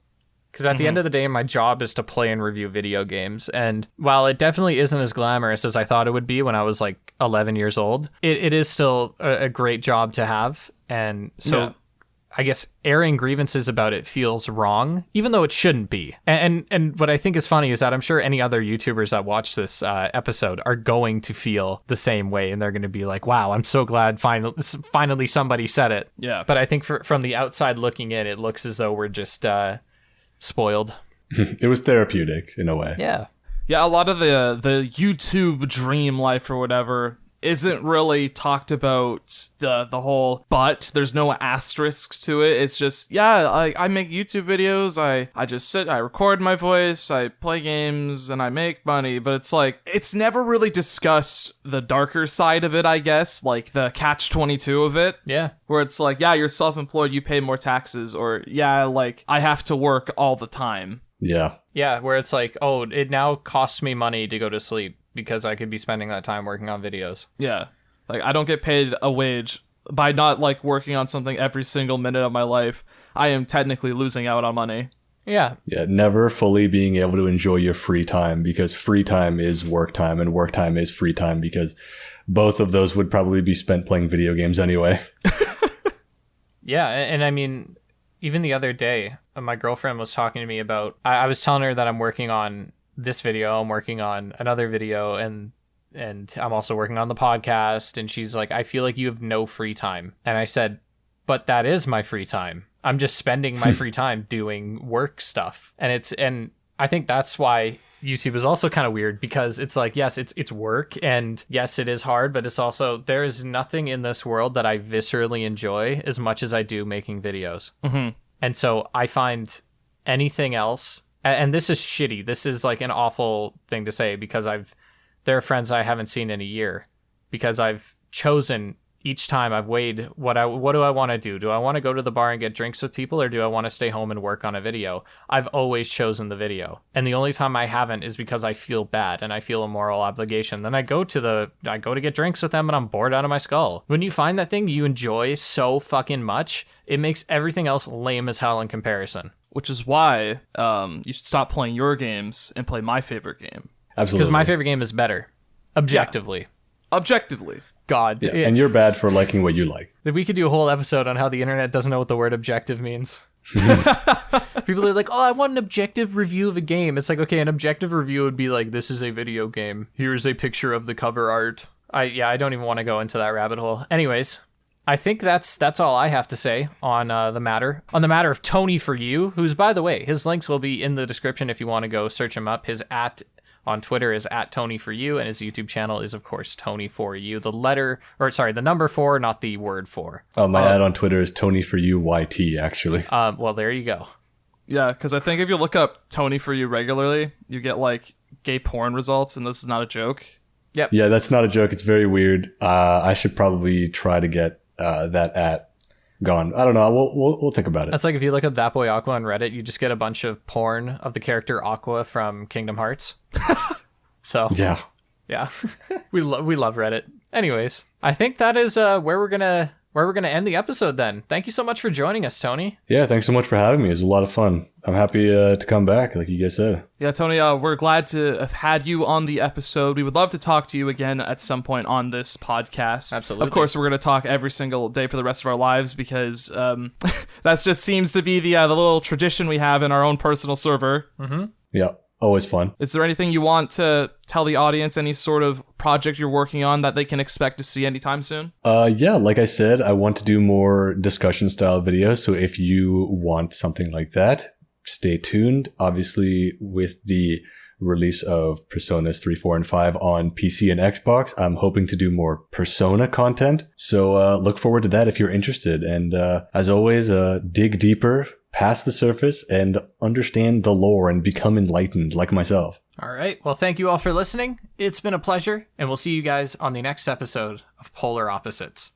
Because at the end of the day, my job is to play and review video games. And while it definitely isn't as glamorous as I thought it would be when I was like 11 years old, it is still a great job to have. And so I guess airing grievances about it feels wrong, even though it shouldn't be. And what I think is funny is that I'm sure any other YouTubers that watch this episode are going to feel the same way. And they're going to be like, wow, I'm so glad finally somebody said it. Yeah. But I think from the outside looking in, it looks as though we're just spoiled. It was therapeutic in a way. Yeah. Yeah, a lot of the YouTube dream life or whatever isn't really talked about, the whole, but there's no asterisks to it. It's just, yeah, I make YouTube videos, I just sit, I record my voice, I play games, and I make money, but it's like, it's never really discussed the darker side of it, I guess, like the catch-22 of it. Yeah. Where it's like, yeah, you're self-employed, you pay more taxes, or yeah, like, I have to work all the time. Yeah. Yeah, where it's like, oh, it now costs me money to go to sleep because I could be spending that time working on videos. Yeah. Like, I don't get paid a wage by not, like, working on something every single minute of my life. I am technically losing out on money. Yeah. Yeah, never fully being able to enjoy your free time, because free time is work time and work time is free time, because both of those would probably be spent playing video games anyway. Yeah, and I mean, even the other day, my girlfriend was talking to me about, I was telling her that I'm working on this video, I'm working on another video, and I'm also working on the podcast, and she's like, I feel like you have no free time. And I said, but that is my free time. I'm just spending my free time doing work stuff. And I think that's why YouTube is also kind of weird, because it's like, yes, it's work, and yes, it is hard, but it's also, there is nothing in this world that I viscerally enjoy as much as I do making videos. Mm-hmm. And so I find anything else, and this is shitty, this is like an awful thing to say, because there are friends I haven't seen in a year, because I've chosen each time I've weighed what do I want to do? Do I want to go to the bar and get drinks with people, or do I want to stay home and work on a video? I've always chosen the video. And the only time I haven't is because I feel bad and I feel a moral obligation. Then I go to get drinks with them and I'm bored out of my skull. When you find that thing you enjoy so fucking much, it makes everything else lame as hell in comparison. Which is why you should stop playing your games and play my favorite game. Absolutely. Because my favorite game is better. Objectively. Yeah. Objectively. God. Yeah, and you're bad for liking what you like. We could do a whole episode on how the internet doesn't know what the word objective means. People are like, oh, I want an objective review of a game. It's like, okay, an objective review would be like, this is a video game. Here's a picture of the cover art. I don't even want to go into that rabbit hole. Anyways, I think that's all I have to say on the matter. On the matter of Tony4You, who's, by the way, his links will be in the description if you want to go search him up. His on Twitter is @Tony4You, and his YouTube channel is, of course, Tony4You. The number 4, not the word 4. My ad on Twitter is Tony4You YT, actually. Well, there you go. Yeah, because I think if you look up Tony4You regularly, you get, like, gay porn results, and this is not a joke. Yep. Yeah, that's not a joke. It's very weird. I should probably try to get that at gone. I don't know. We'll think about it. That's like if you look up That Boy Aqua on Reddit, you just get a bunch of porn of the character Aqua from Kingdom Hearts. So yeah. we love Reddit. Anyways, I think that is where we're gonna end the episode then. Thank you so much for joining us, Tony. Yeah, thanks so much for having me. It was a lot of fun. I'm happy to come back, like you guys said. Yeah, Tony, we're glad to have had you on the episode. We would love to talk to you again at some point on this podcast. Absolutely. Of course, we're going to talk every single day for the rest of our lives because that just seems to be the little tradition we have in our own personal server. Mm-hmm. Yeah, always fun. Is there anything you want to tell the audience, any sort of project you're working on that they can expect to see anytime soon? Yeah, like I said, I want to do more discussion style videos. So if you want something like that, stay tuned. Obviously, with the release of Personas 3, 4, and 5 on PC and Xbox, I'm hoping to do more Persona content. So look forward to that if you're interested. And as always, dig deeper, past the surface, and understand the lore and become enlightened like myself. All right. Well, thank you all for listening. It's been a pleasure, and we'll see you guys on the next episode of Polar Opposites.